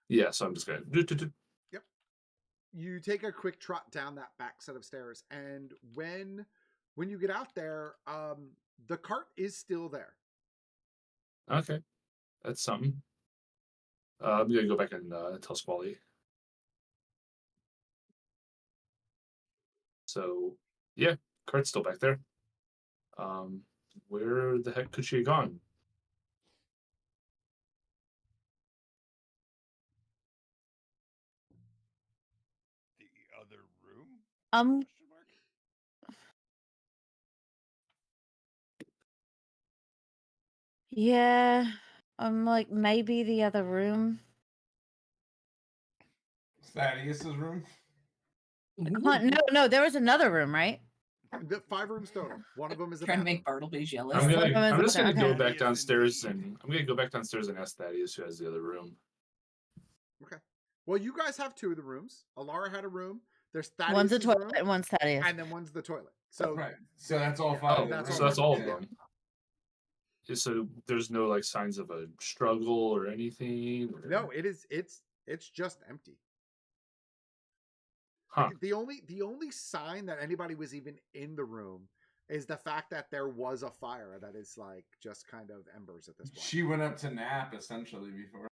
Yeah, so I'm just gonna. Yep. You take a quick trot down that back set of stairs, and when you get out there, the cart is still there. Okay, that's something. I'm gonna go back and tell Squally. So yeah, cart's still back there. Where the heck could she have gone? The other room? Yeah. I'm like, maybe the other room. Thaddeus's room? No, there was another room, right? The 5 rooms total. One of them is a Trying to bathroom. make Bartleby jealous. One of them is I'm just gonna okay. go back Daddius downstairs indeed. and I'm gonna go back downstairs and ask Daddius who has the other room. Okay. Well, you guys have 2 of the rooms. Alara had a room. There's One's a Thaddeus' toilet room, and one's Thaddeus. and then one's the toilet. So Right. So that's all Yeah, 5. Oh, of the that's so all rooms. that's all of Yeah. them. So there's no like signs of a struggle or anything. Or... no, it's just empty. Huh. Like, the only sign that anybody was even in the room is the fact that there was a fire that is like just kind of embers at this point. She went up to nap essentially before.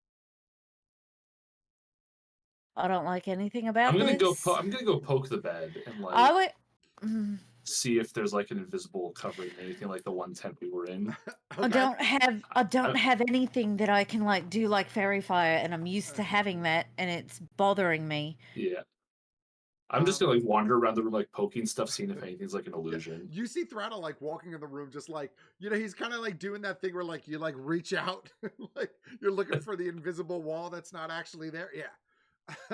I don't like anything about I'm gonna this. I'm gonna go poke the bed and like I would. see if there's like an invisible covering anything like the one tent we were in. Okay. I don't have anything that I can like do like fairy fire, and I'm used to having that, and it's bothering me. Yeah. I'm just gonna like wander around the room like poking stuff, seeing if anything's like an illusion. You see Throttle like walking in the room, just like, you know, he's kind of like doing that thing where like you like reach out, like you're looking for the invisible wall that's not actually there. Yeah.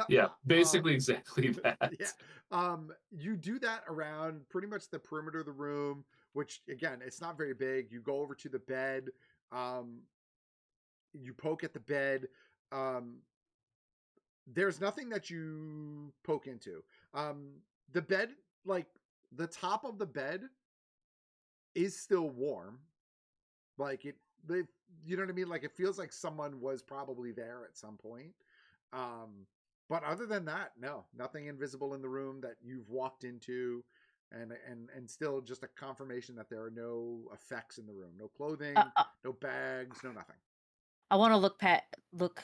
Yeah, basically exactly that. Yeah. You do that around pretty much the perimeter of the room, which again, it's not very big. You go over to the bed. You poke at the bed. There's nothing that you poke into. The bed, like the top of the bed is still warm. Like you know what I mean? Like it feels like someone was probably there at some point. But other than that, no, nothing invisible in the room that you've walked into, and still just a confirmation that there are no effects in the room. No clothing, no bags, no nothing. I want to look.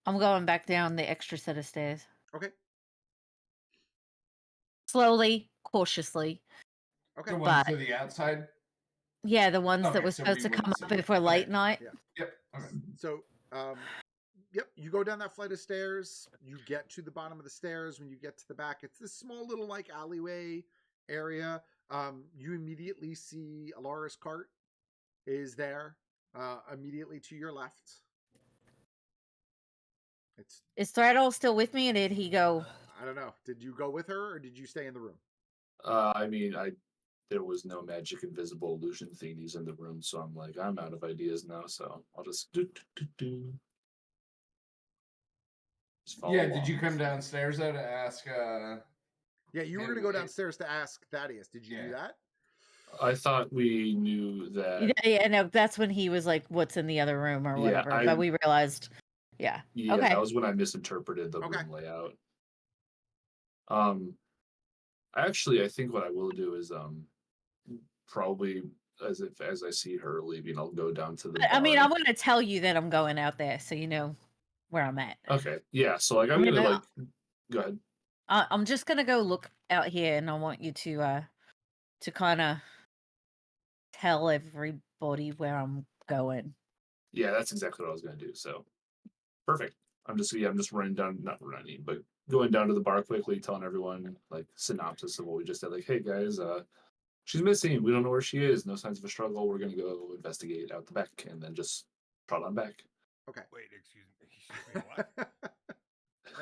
I'm going back down the extra set of stairs. Okay. Slowly, cautiously. Okay. The ones But- to the outside. Yeah, the ones that Okay, were so supposed we to come wouldn't up see. before late night. Yeah. Yep. Okay. So, yep, you go down that flight of stairs. You get to the bottom of the stairs. When you get to the back, it's this small little like alleyway area. You immediately see Alara's cart is there, immediately to your left. Is Threadle still with me, or did he go? I don't know. Did you go with her, or did you stay in the room? I mean, there was no magic invisible illusion thingies in the room, so I'm like, I'm out of ideas now, so I'll just do. Just follow Yeah. along. Did you come downstairs though to ask? Yeah, you were Hey, going to go hey. downstairs to ask Thaddeus. Did you do Yeah. that? I thought we knew that. Yeah, no, that's when he was like, "What's in the other room?" or Yeah, whatever. But we realized, yeah. Yeah, Okay. that was when I misinterpreted the Okay. room layout. Actually, I think what I will do is probably as I see her leaving, I'll go down to the I mean, bar. I'm going to tell you that I'm going out there, so you know where I'm at. Okay, yeah. So like, I'm I mean, gonna like, go ahead. I'm just going to go look out here, and I want you to kind of tell everybody where I'm going. Yeah, that's exactly what I was gonna do. So perfect. I'm just running down, not running, but going down to the bar quickly, telling everyone like synopsis of what we just said. Like, hey guys, she's missing. We don't know where she is. No signs of a struggle. We're gonna go investigate out the back, and then just trot on back. Okay. Wait, excuse me. What?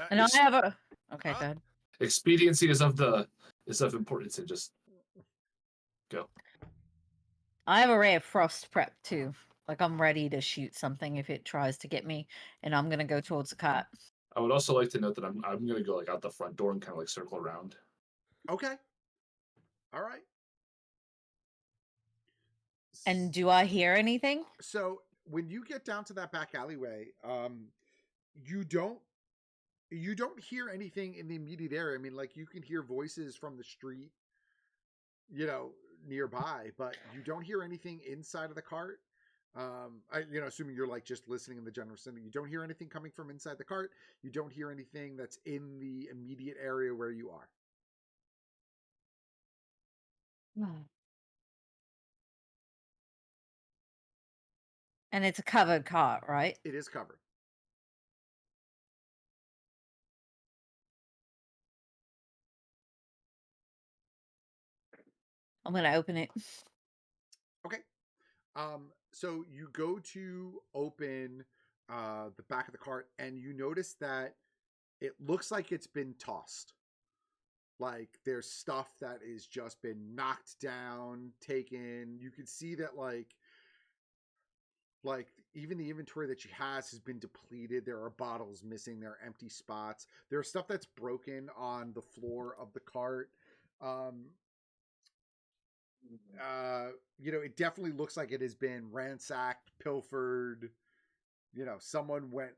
And I have a. Okay, Huh? good. Expediency is of importance, and just go. I have a ray of frost prep too. Like I'm ready to shoot something if it tries to get me, and I'm gonna go towards the cart. I would also like to note that I'm gonna go like out the front door and kind of like circle around. Okay. All right. And do I hear anything? So when you get down to that back alleyway, you don't hear anything in the immediate area. I mean, like you can hear voices from the street, you know, nearby, but you don't hear anything inside of the cart. Assuming you're like just listening in the general vicinity, you don't hear anything coming from inside the cart. You don't hear anything that's in the immediate area where you are. And it's a covered cart, right? It is covered. I'm gonna open it. Okay. So you go to open the back of the cart, and you notice that it looks like it's been tossed. Like there's stuff that is just been knocked down, taken. You can see that like even the inventory that she has been depleted. There are bottles missing. There are empty spots. There's stuff that's broken on the floor of the cart. It definitely looks like it has been ransacked, pilfered. Someone went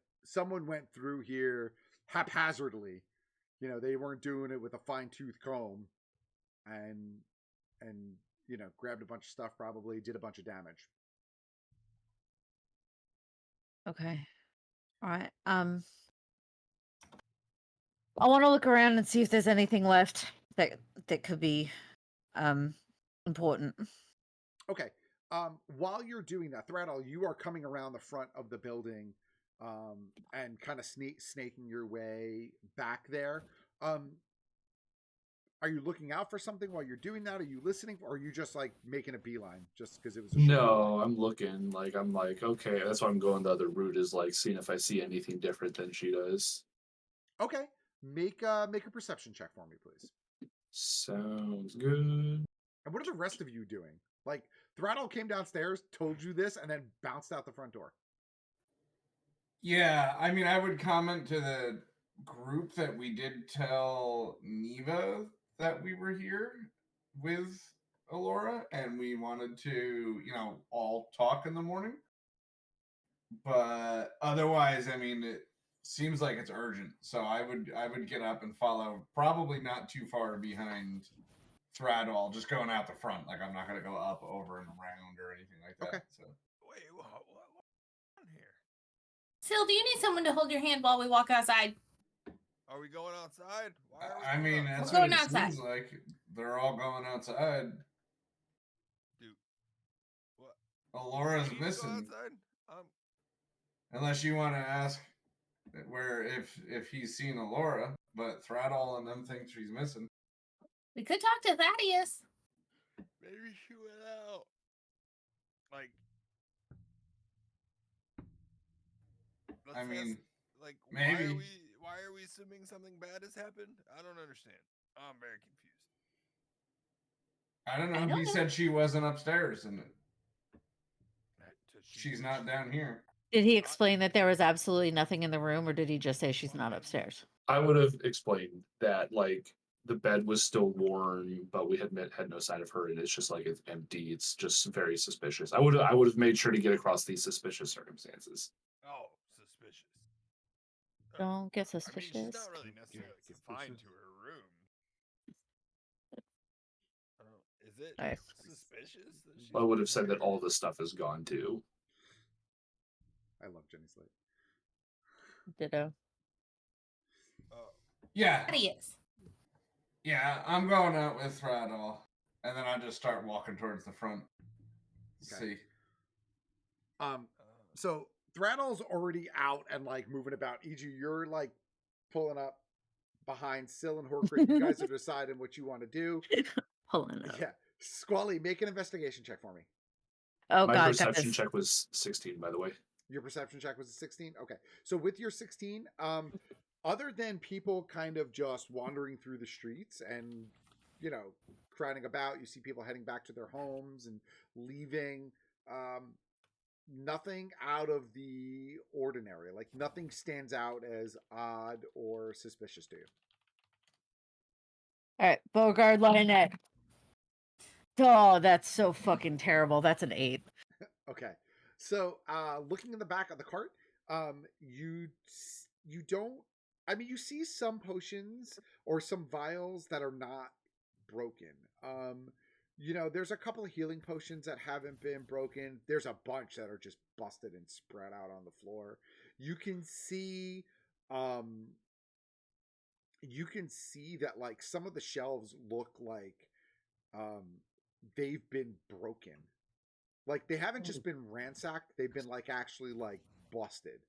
through here haphazardly. They weren't doing it with a fine-tooth comb, and grabbed a bunch of stuff, probably did a bunch of damage. Okay. All right. I want to look around and see if there's anything left that could be important. Okay. While you're doing that, Threadall, you are coming around the front of the building, and kind of snaking your way back there. Are you looking out for something while you're doing that? Are you listening, or are you just like making a beeline just because it was a short No, I'm looking. Like I'm like, okay, that's why I'm going the other route, is like seeing if I see anything different than she does. Okay. Make a perception check for me, please. Sounds good. And what are the rest of you doing? Like, Threadall came downstairs, told you this, and then bounced out the front door. Yeah, I mean, I would comment to the group that we did tell Neva that we were here with Alora, and we wanted to, all talk in the morning. But otherwise, I mean, it seems like it's urgent. So I would get up and follow, probably not too far behind Threadall, just going out the front. Like, I'm not going to go up, over, and around or anything like that. Okay. So. Wait, what on here? Sil, do you need someone to hold your hand while we walk outside? Are we going outside? Why are we I going mean, outside? that's We're what going it outside. seems like. They're all going outside. Dude, what? Alora's We need to go missing. outside? Unless you want to ask where if he's seen Alora, but Threadall and them think she's missing. We could talk to Thaddeus. Maybe she went out. Like, I mean, like, maybe. why are we assuming something bad has happened? I don't understand. I'm very confused. I don't know. I don't He know. said she wasn't upstairs, and So she's not down here. Did he explain that there was absolutely nothing in the room, or did he just say she's not upstairs? I would have explained that like the bed was still warm, but we had no sign of her, and it's just like it's empty. It's just very suspicious. I would have made sure to get across these suspicious circumstances. Oh, suspicious. Don't get I mean, suspicious. she's not really necessarily Get confined suspicious. to her room. I don't, is it Alright. suspicious? That she's I would have said that there? all the stuff is gone too. I love Jenny Slate. Ditto. Yeah, Thaddeus. yeah. I'm going out with Threadall, and then I just start walking towards the front. Okay. See. So Threadall's already out and like moving about. E.g., you're like pulling up behind Sil and Horcrux. You guys are deciding what you want to do. Pulling up. Yeah. Squally, make an investigation check for me. Oh My god, perception guys. check was 16, by the way. Your perception check was a 16? Okay. So with your 16, other than people kind of just wandering through the streets and, crowding about, you see people heading back to their homes and leaving, nothing out of the ordinary. Like nothing stands out as odd or suspicious to you. Alright, Bogard Lionette. Oh, that's so fucking terrible. That's an 8. Okay. So, looking in the back of the cart, you don't. I mean, you see some potions or some vials that are not broken. There's a couple of healing potions that haven't been broken. There's a bunch that are just busted and spread out on the floor. You can see that like some of the shelves look like they've been broken. Like they haven't just been ransacked, they've been like actually like busted.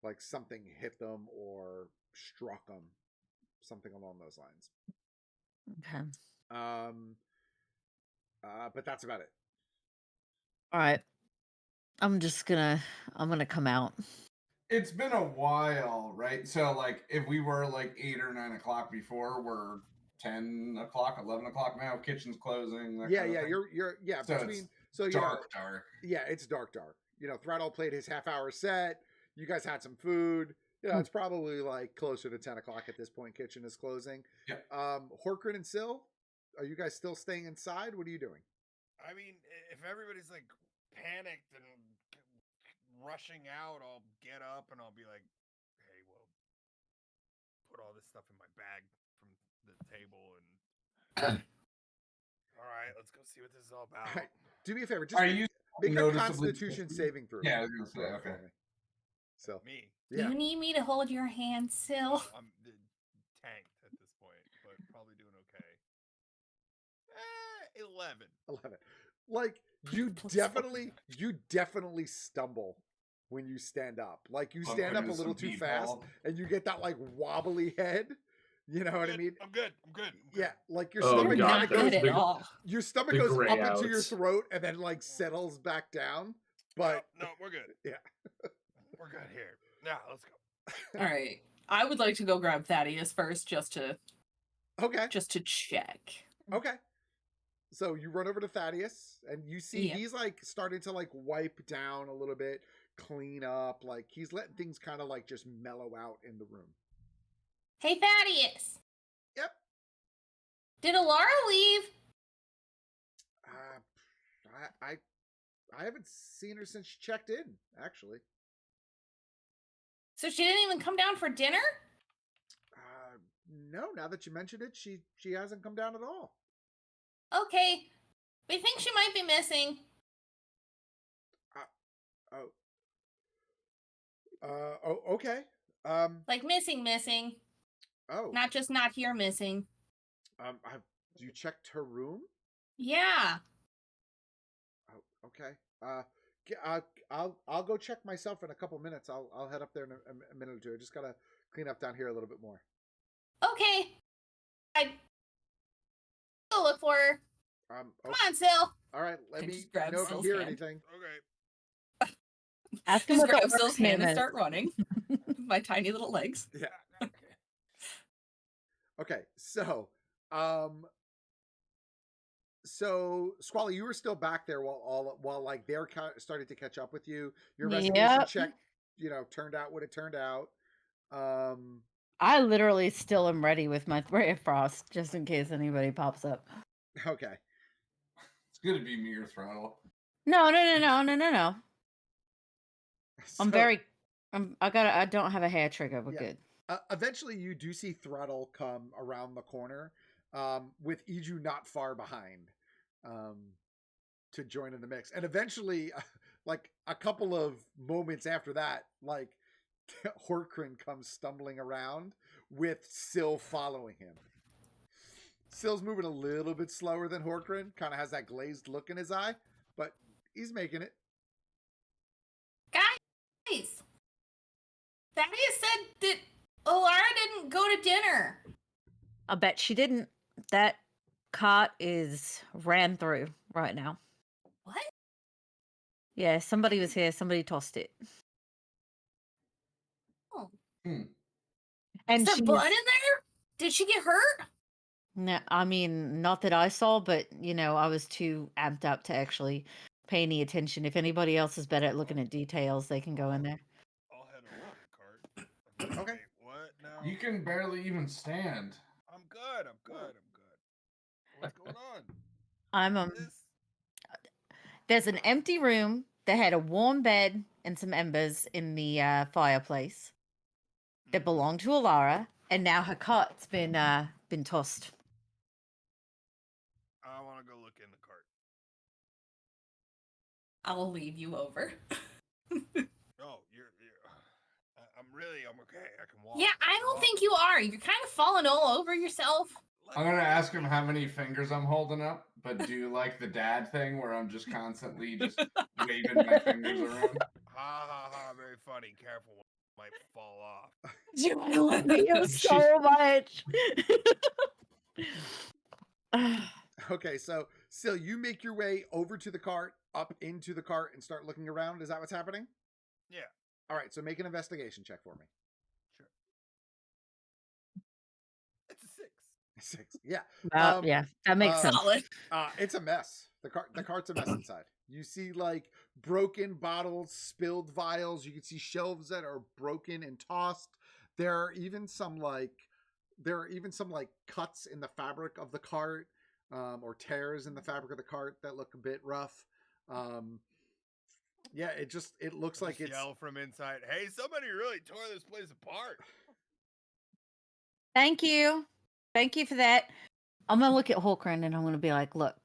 Like something hit them or struck them. Something along those lines. Okay. But that's about it. Alright. I'm gonna come out. It's been a while, right? So, like, if we were like 8 or 9 o'clock before, we're 10 o'clock, 11 o'clock now. Kitchen's closing. That Yeah, kind of yeah, thing. you're So between. it's So dark. yeah, it's dark. You know, Throttle played his half-hour set. You guys had some food. You know, it's probably like closer to 10 o'clock at this point. Kitchen is closing. Yeah. Horkrin and Syl, are you guys still staying inside? What are you doing? I mean, if everybody's like panicked and rushing out, I'll get up and I'll be like, "Hey, well, put all this stuff in my bag from the table and all right, let's go see what this is all about." All right. Do me a favor. Just Are you make a noticeably Constitution saving throw. Yeah, I was gonna say, for okay. me. So Me, yeah. You need me to hold your hand, Syl? I'm tanked at this point, but probably doing okay. 11. 11. Like you definitely stumble when you stand up. Like you stand up a little too fast and you get that like wobbly head. You know what I mean? I'm good. Yeah, like your Oh, stomach God, kind of those goes. Good at big- all. Your stomach big goes gray up into your outs. throat and then like settles back down. But No, we're good. yeah. We're good here. Now let's go. All right. I would like to go grab Thaddeus first, just to Okay. check. Okay. So you run over to Thaddeus and you see Yeah. he's like starting to like wipe down a little bit, clean up, like he's letting things kind of like just mellow out in the room. Hey, Thaddeus. Yep. Did Alara leave? I haven't seen her since she checked in, actually. So she didn't even come down for dinner? No, now that you mentioned it, she hasn't come down at all. Okay. We think she might be missing. Okay. Like missing. Oh. Not just not here missing. You checked her room? Yeah. Oh, okay. I'll go check myself in a couple minutes. I'll head up there in a minute or two. I just gotta clean up down here a little bit more. Okay. I go look for her. Come on, Syl. All right, let I me just grabbed know if you Syl's hear hand. anything. Okay. Ask him Just what grab that Syl's work's name hand and is. start running. My tiny little legs. Yeah. Okay. Okay. So Squally, you were still back there while like they're starting to catch up with you. Your investigation Yep. check, turned out what it turned out. I literally still am ready with my Ray of Frost just in case anybody pops up. Okay. It's good to be me or Throttle. No. So, I don't have a hair trigger. We're Yeah. good. Eventually, you do see Throttle come around the corner, with Iju not far behind, to join in the mix. And eventually, like a couple of moments after that, like Horkrin comes stumbling around with Syl following him. Syl's moving a little bit slower than Horkrin, kind of has that glazed look in his eye, but he's making it. Guys, Thaddeus said that Alara didn't go to dinner. I bet she didn't. That cart ran through right now. What? Yeah, somebody was here. Somebody tossed it. Oh. And Is there she's- blood in there? Did she get hurt? No, I mean, not that I saw, but I was too amped up to actually pay any attention. If anybody else is better at looking at details, they can go in there. I'll head over to the cart. Okay. Wait, what now? You can barely even stand. I'm good. What's going on? I'm This? There's an empty room that had a warm bed and some embers in the fireplace that belonged to Alara, and now her cart's been tossed. I want to go look in the cart. I'll lead you over. Oh, I'm okay. I can walk. Yeah, I don't think you are. You're kind of falling all over yourself. I'm gonna ask him how many fingers I'm holding up, but do like the dad thing where I'm just constantly just waving my fingers around. Ha ha ha! Very funny. Careful, one might fall off. I love you so much. Okay, so Syl, you make your way over to the cart, up into the cart, and start looking around. Is that what's happening? Yeah. All right, so make an investigation check for me. Sure. It's a 6. 6. Yeah. Yeah, that makes sense. Solid. It's a mess. The cart's a mess inside. You see like broken bottles, spilled vials. You can see shelves that are broken and tossed. There are even some like cuts in the fabric of the cart, or tears in the fabric of the cart that look a bit rough. Yeah, it looks I'll like just it's yell from inside. Hey, somebody really tore this place apart. Thank you. Thank you for that. I'm going to look at Holcran and I'm going to be like, look,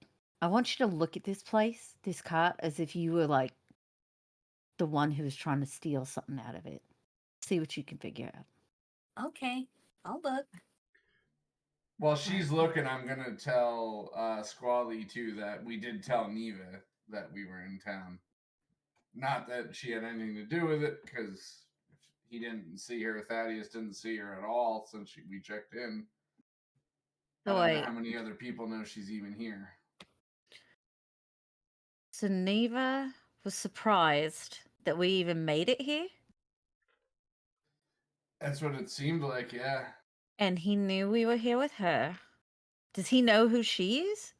I want you to look at this place, this cart, as if you were like the one who was trying to steal something out of it. See what you can figure out. Okay, I'll look. While she's looking, I'm gonna tell Squally too that we did tell Neva that we were in town. Not that she had anything to do with it, because he didn't see her. Thaddeus didn't see her at all since we checked in. I So don't know wait, how many other people know she's even here. so Neva was surprised that we even made it here, That's what it seemed like, yeah. and he knew we were here with her. Does he know who she is?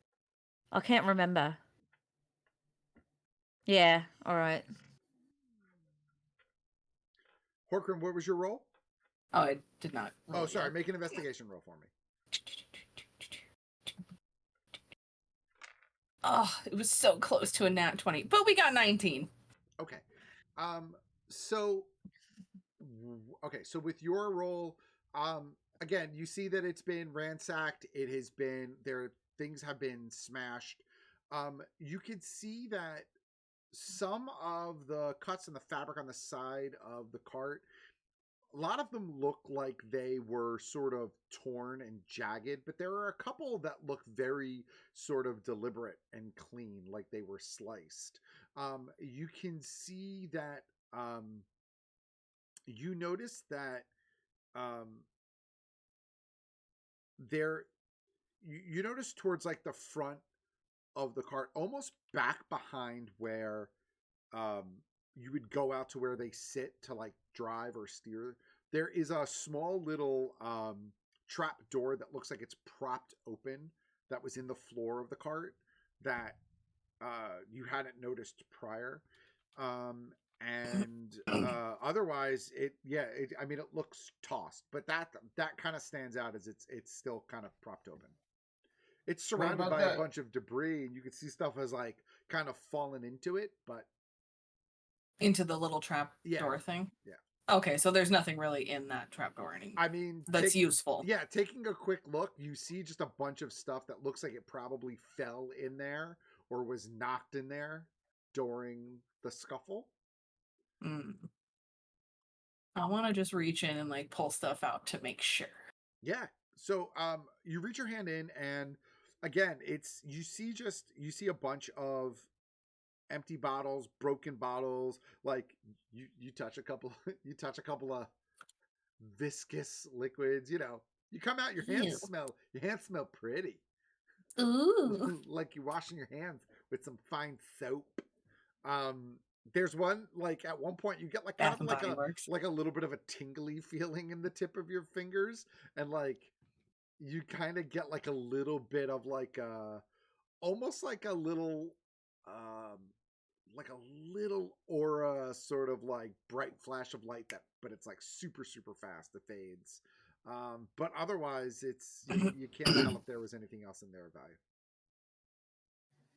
I can't remember. Yeah, all right. Horkran, what was your roll? Oh, I did not. Oh, roll sorry. yet. Make an investigation roll for me. Oh, it was so close to a nat 20, but we got 19. Okay. So with your roll, again, you see that it's been ransacked. It has been things have been smashed. You could see that some of the cuts in the fabric on the side of the cart, a lot of them look like they were sort of torn and jagged, but there are a couple that look very sort of deliberate and clean, like they were sliced. You can see that you notice that there you notice towards like the front of the cart, almost back behind where you would go out to where they sit to like drive or steer, there is a small little trap door that looks like it's propped open that was in the floor of the cart that you hadn't noticed prior. And otherwise it looks tossed, but that kind of stands out as it's still kind of propped open. It's surrounded about by that? a bunch of debris, and you can see stuff has like kind of fallen into it, but Into the little trap Yeah. door thing? Yeah. Okay, so there's nothing really in that trap door anymore. I mean, That's useful. Yeah, taking a quick look, you see just a bunch of stuff that looks like it probably fell in there or was knocked in there during the scuffle. Mm. I want to just reach in and like pull stuff out to make sure. Yeah. So you reach your hand in, and again, you see a bunch of empty bottles, broken bottles, like you touch a couple of viscous liquids, you come out, your hands smell pretty. Ooh. Like you're washing your hands with some fine soap. There's one, like at one point you get like kind Bath of and Body Works. like a little bit of a tingly feeling in the tip of your fingers, and like you kind of get like a little bit of like almost like a little aura, sort of like bright flash of light, but it's like super super fast, it fades. But otherwise it's you can't tell if there was anything else in there of value.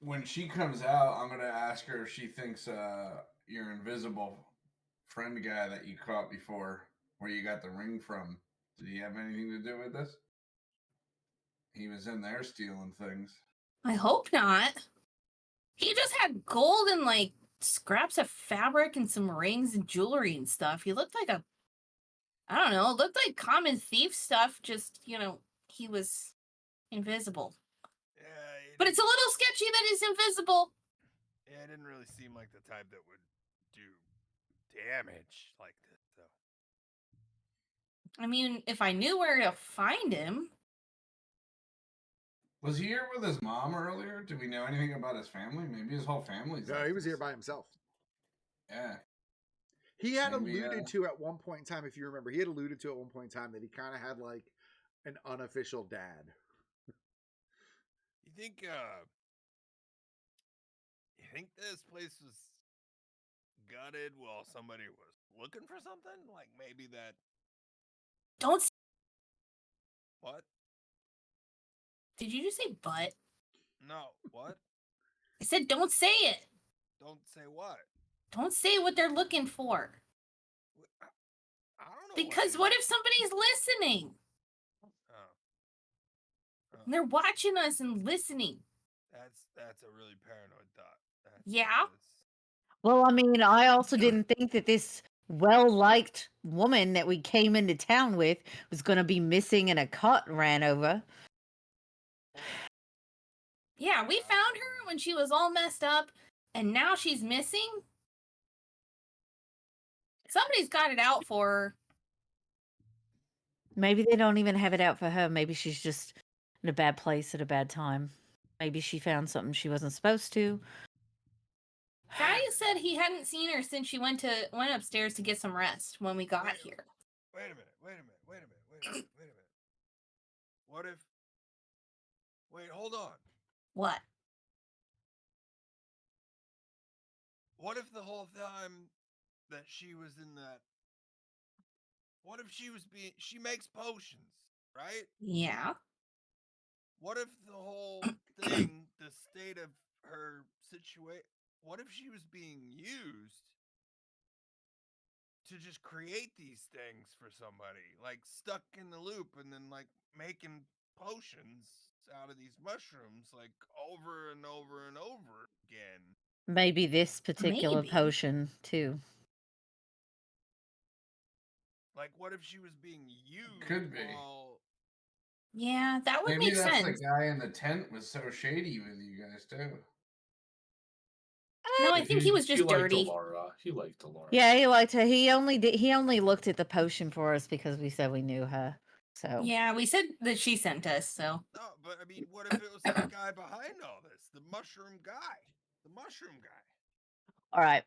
When she comes out, I'm gonna ask her if she thinks your invisible friend guy that you caught before, where you got the ring from, did he have anything to do with this? He was in there stealing things. I hope not. He just had gold and like scraps of fabric and some rings and jewelry and stuff. He looked like I don't know, looked like common thief stuff, just, he was invisible. Yeah, But it's a little sketchy that he's invisible. Yeah, it didn't really seem like the type that would do damage like this, though. I mean, if I knew where to find him. Was he here with his mom earlier? Do we know anything about his family? Maybe his whole family's No, like he was this. here by himself. Yeah. He had Maybe, alluded to at one point in time, if you remember, he had alluded to at one point in time that he kind of had like an unofficial dad. think this place was gutted while somebody was looking for something? Like maybe that Don't. what? Did you just say butt? No, what? I said don't say it. Don't say what? Don't say what they're looking for. I don't know. Because what if somebody's listening? Oh. And they're watching us and listening. That's a really paranoid thought. Yeah? Well, I mean, I also didn't think that this well-liked woman that we came into town with was going to be missing and a cart ran over. Yeah, we found her when she was all messed up, and now she's missing? Somebody's got it out for her. Maybe they don't even have it out for her. Maybe she's just in a bad place at a bad time. Maybe she found something she wasn't supposed to. Daddius said he hadn't seen her since she went upstairs to get some rest when we got here. Wait a minute. What if? Wait, hold on. What? What if the whole time that she was in that? What if she makes potions, right? Yeah. What if the whole thing, the state of her situation, what if she was being used to just create these things for somebody, like stuck in the loop and then like making potions out of these mushrooms like over and over and over again? Maybe this particular Maybe. potion, too. Like what if she was being used Could be. while Yeah, that would Maybe make that's sense. the guy in the tent was so shady with you guys too. No, I think he was just dirty. He liked Alora. Yeah, he liked her. He only looked at the potion for us because we said we knew her. So Yeah, we said that she sent us, so. no, but I mean, what if it was the guy behind all this, the mushroom guy? all right.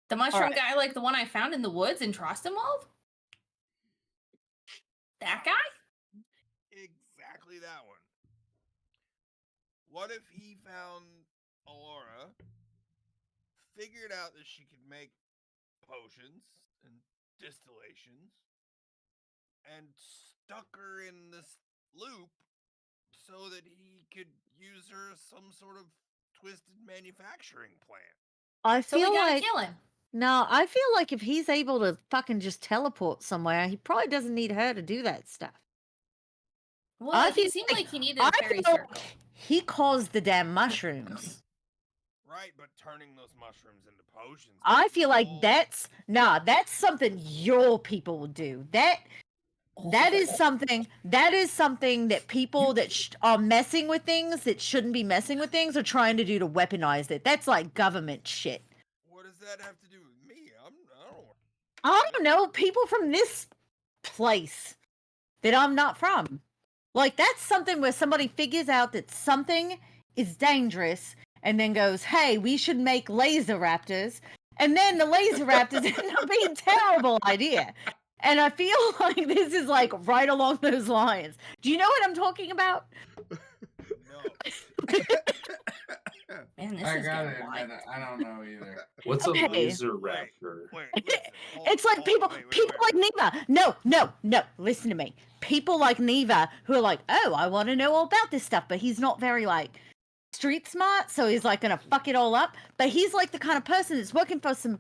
The mushroom Alright. guy, like the one I found in the woods in Trostenwald? That guy? Exactly that one. What if he found Alora, figured out that she could make potions and distillations, and stuck her in this loop so that he could use her as some sort of twisted manufacturing plant? I So we feel gotta like kill him. no, I feel like if he's able to fucking just teleport somewhere, he probably doesn't need her to do that stuff. Well, I he feel seemed like- like he needed I a fairy feel circle. like he caused the damn mushrooms. Right, but turning those mushrooms into potions. I that's feel like all- that's something your people would do. That is something that people that are messing with things that shouldn't be messing with things are trying to do to weaponize it. That's like government shit. What does that have to do with me? I don't know. I don't know, people from this place that I'm not from. Like, that's something where somebody figures out that something is dangerous and then goes, hey, we should make laser raptors. And then the laser raptors end up being a terrible idea. And I feel like this is like right along those lines. Do you know what I'm talking about? No. Man, this I is gotta getting admit, wild. I don't know either. What's Okay. a laser raptor? Wait, listen. It's like people like Neva. No. Listen to me. People like Neva who are like, oh, I want to know all about this stuff, but he's not very like street smart, so he's like gonna fuck it all up. But he's like the kind of person that's working for some.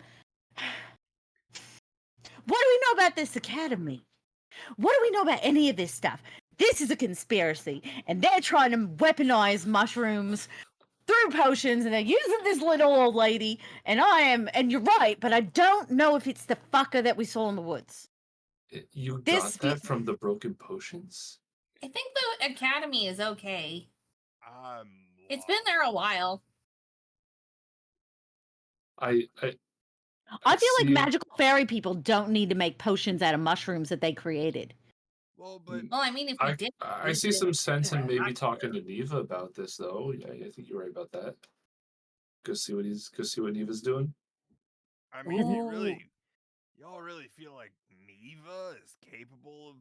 What do we know about this academy? What do we know about any of this stuff? This is a conspiracy, and they're trying to weaponize mushrooms through potions, and they're using this little old lady. And you're right, but I don't know if it's the fucker that we saw in the woods. You This got that from the broken potions? I think the academy is okay. I'm It's been there a while. I I feel like see- magical fairy people don't need to make potions out of mushrooms that they created. Well, but Well, I mean, if we did, I we see did. some sense in maybe Not talking to Neva about this, though. Yeah, I think you're right about that. Go see what Neva's doing. I mean, Ooh. y'all really feel like Neva is capable of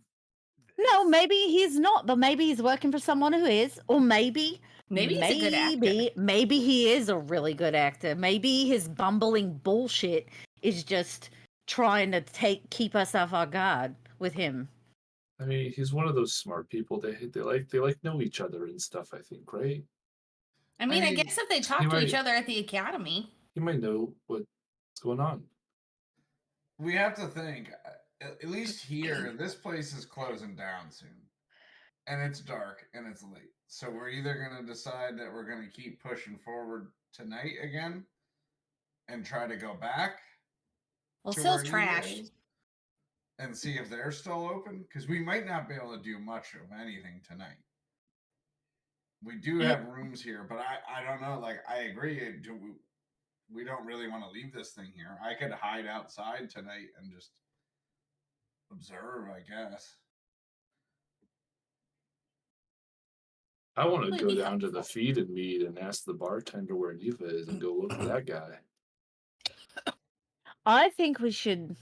No, this? maybe he's not, but maybe he's working for someone who is, or maybe Maybe he's a good actor. maybe he is a really good actor. Maybe his bumbling bullshit is just trying to keep us off our guard with him. I mean, he's one of those smart people. They like know each other and stuff. I think, right? I mean, I mean, guess if they talk he to each might- other at the academy. He might know what's going on. We have to think. At least here, this place is closing down soon, and it's dark and it's late. So we're either gonna decide that we're gonna keep pushing forward tonight again, and try to go back Well, to Sill's where trash. Eva is, and see if they're still open, because we might not be able to do much of anything tonight. We do have rooms here, but I don't know. Like, I agree. We don't really want to leave this thing here. I could hide outside tonight and just observe, I guess. I want to Would go be down to the helpful. feed and mead and ask the bartender where Neva is and go look for that guy. I think we should.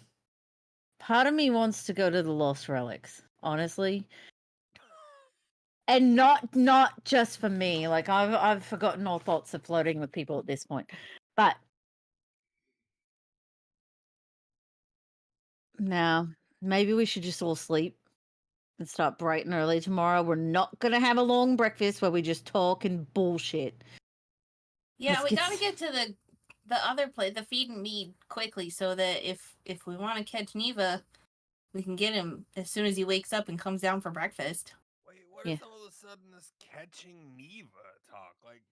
Part of me wants to go to the Lost Relics, honestly, and not just for me. Like I've forgotten all thoughts of flirting with people at this point, but no, maybe we should just all sleep and start bright and early tomorrow. We're not gonna have a long breakfast where we just talk and bullshit. Yeah, Let's we get gotta s- get to the other place, the feed and mead, quickly, so that if we want to catch Neva, we can get him as soon as he wakes up and comes down for breakfast. Wait, what Yeah. is all of a sudden this catching Neva talk? Like,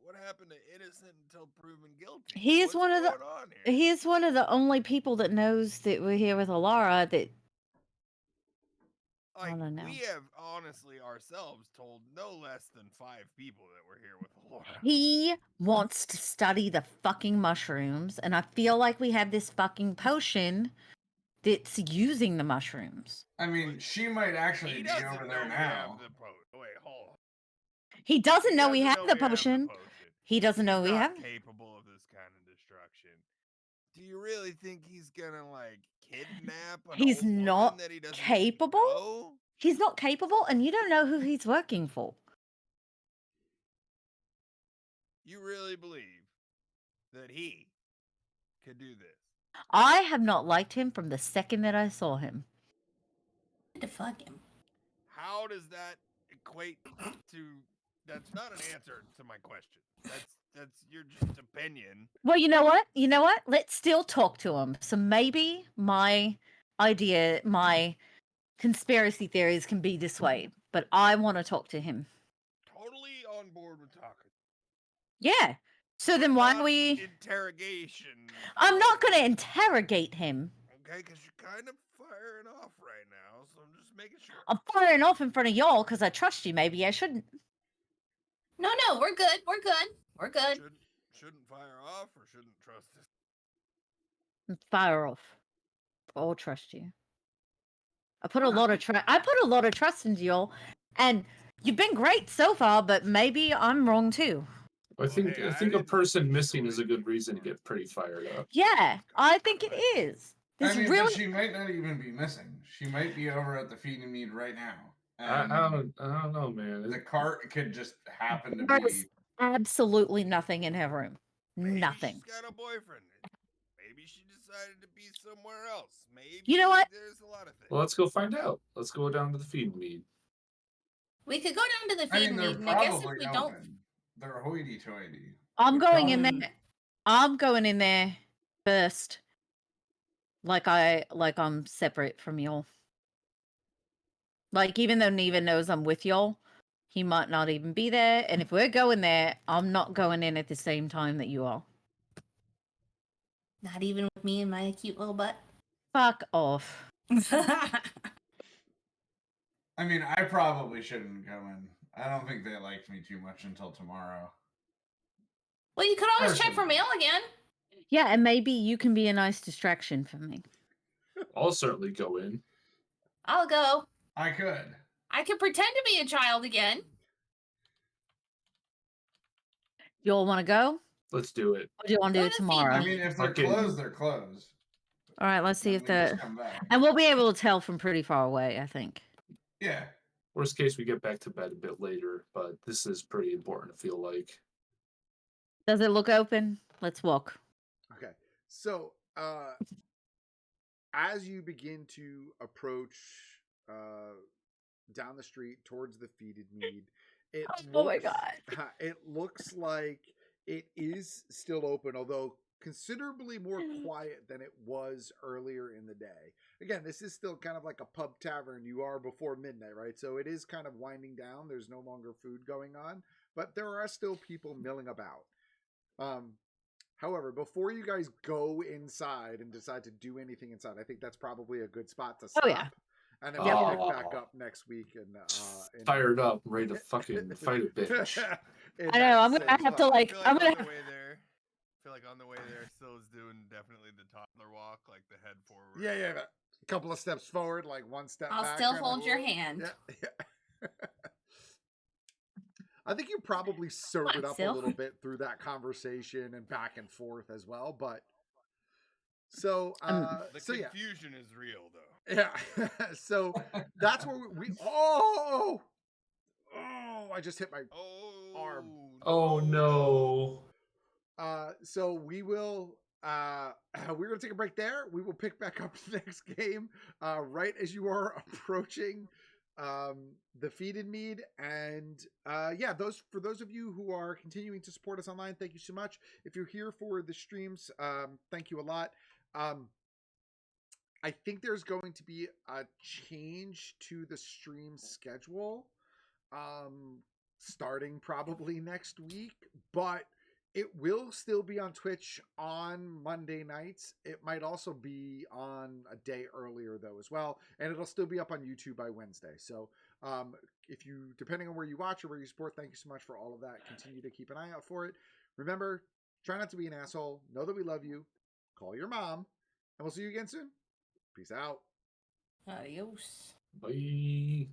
what happened to innocent until proven guilty? He is What's one of the going on here? he is one of the only people that knows that we're here with Alara. That Like, don't know. we have honestly ourselves told no less than 5 people that we're here with Laura. He wants to study the fucking mushrooms, and I feel like we have this fucking potion that's using the mushrooms. I mean, she might actually He be doesn't over know there we now. have the Wait, hold on. He doesn't He know we doesn't have know the we have potion. potion. He doesn't know He's we not have. capable of this kind of destruction. Do you really think he's gonna like kidnap an He's old woman not that he doesn't even capable. know? He's not capable, and you don't know who he's working for. You really believe that he could do this? I have not liked him from the second that I saw him. To fuck him. How does that equate to? That's not an answer to my question. That's your just opinion. Well, you know what? You know what? Let's still talk to him. So maybe my idea, my conspiracy theories can be dissuaded, but I want to talk to him. Totally on board with talking. Yeah. So But then why not are we? interrogation? I'm not mode. going to interrogate him. Okay, because you're kind of firing off right now, so I'm just making sure. I'm firing off in front of y'all because I trust you. Maybe I shouldn't. No, we're good. We're good. We're good. Shouldn't fire off or shouldn't trust this. Fire off. I'll trust you. I put a lot of trust into y'all, and you've been great so far. But maybe I'm wrong too. I think hey, I I think a didn't person missing is a join good you reason to for get pretty fired up. Yeah, I think it is. I This mean, really. but she might not even be missing. She might be over at the feed and mead right now. I And don't know, man. the cart could just happen to There be. is absolutely nothing in her room. Maybe Nothing. she's got a boyfriend. Maybe she decided to be somewhere else. Maybe You know what? There's a lot of things. Well, let's go find out. Let's go down to the feed and mead. We could go down to the I feed mean, and they're mead, and I guess if probably we open. don't, They're hoity-toity. I'm They're going in probably- there. I'm going in there first. Like I'm separate from y'all. Like even though Neva knows I'm with y'all, he might not even be there. And if we're going there, I'm not going in at the same time that you are. not even with me and my cute little butt. Fuck off. I mean, I probably shouldn't go in. I don't think they liked me too much until tomorrow. Well, you could always check for Personally. mail again. Yeah, and maybe you can be a nice distraction for me. I'll certainly go in. I'll go. I could. I could pretend to be a child again. Y'all want to go? Let's do it. Or do you want to do Go it to the feed tomorrow? I mean, if they're Fucking- closed, they're closed. All right, let's see And if we just the come back. and we'll be able to tell from pretty far away, I think. Yeah. Worst case, we get back to bed a bit later, but this is pretty important. I feel like. Does it look open? Let's walk. Okay. So, as you begin to approach down the street towards the feeded mead, it Oh my looks God. it looks like it is still open, although considerably more quiet than it was earlier in the day. Again, this is still kind of like a pub tavern. You are before midnight, right? So it is kind of winding down. There's no longer food going on, but there are still people milling about. However, before you guys go inside and decide to do anything inside, I think that's probably a good spot to stop. Oh, yeah. And then we'll pick Oh. back up next week and Fired up, ready to fucking fight a bitch. I know. I'm gonna have to I like. feel I'm like gonna. on the way there, still is doing definitely the toddler walk, like the head forward. Yeah. A couple of steps forward, like one step I'll back. still kinda. hold your hand. Yeah. I think you probably sobered up a Sil. little bit through that conversation and back and forth as well, but so The so yeah. confusion is real though. Yeah. So that's where we I just hit my arm. Oh no. So we will we're gonna take a break there. We will pick back up the next game right as you are approaching the feeded mead. And yeah, for those of you who are continuing to support us online, thank you so much. If you're here for the streams, thank you a lot. I think there's going to be a change to the stream schedule starting probably next week, but it will still be on Twitch on Monday nights. It might also be on a day earlier though as well, and it'll still be up on YouTube by Wednesday. So if you, depending on where you watch or where you support, thank you so much for all of that. Continue to keep an eye out for it. Remember, try not to be an asshole. Know that we love you. Call your mom, and we'll see you again soon. Peace out. Adios. Bye.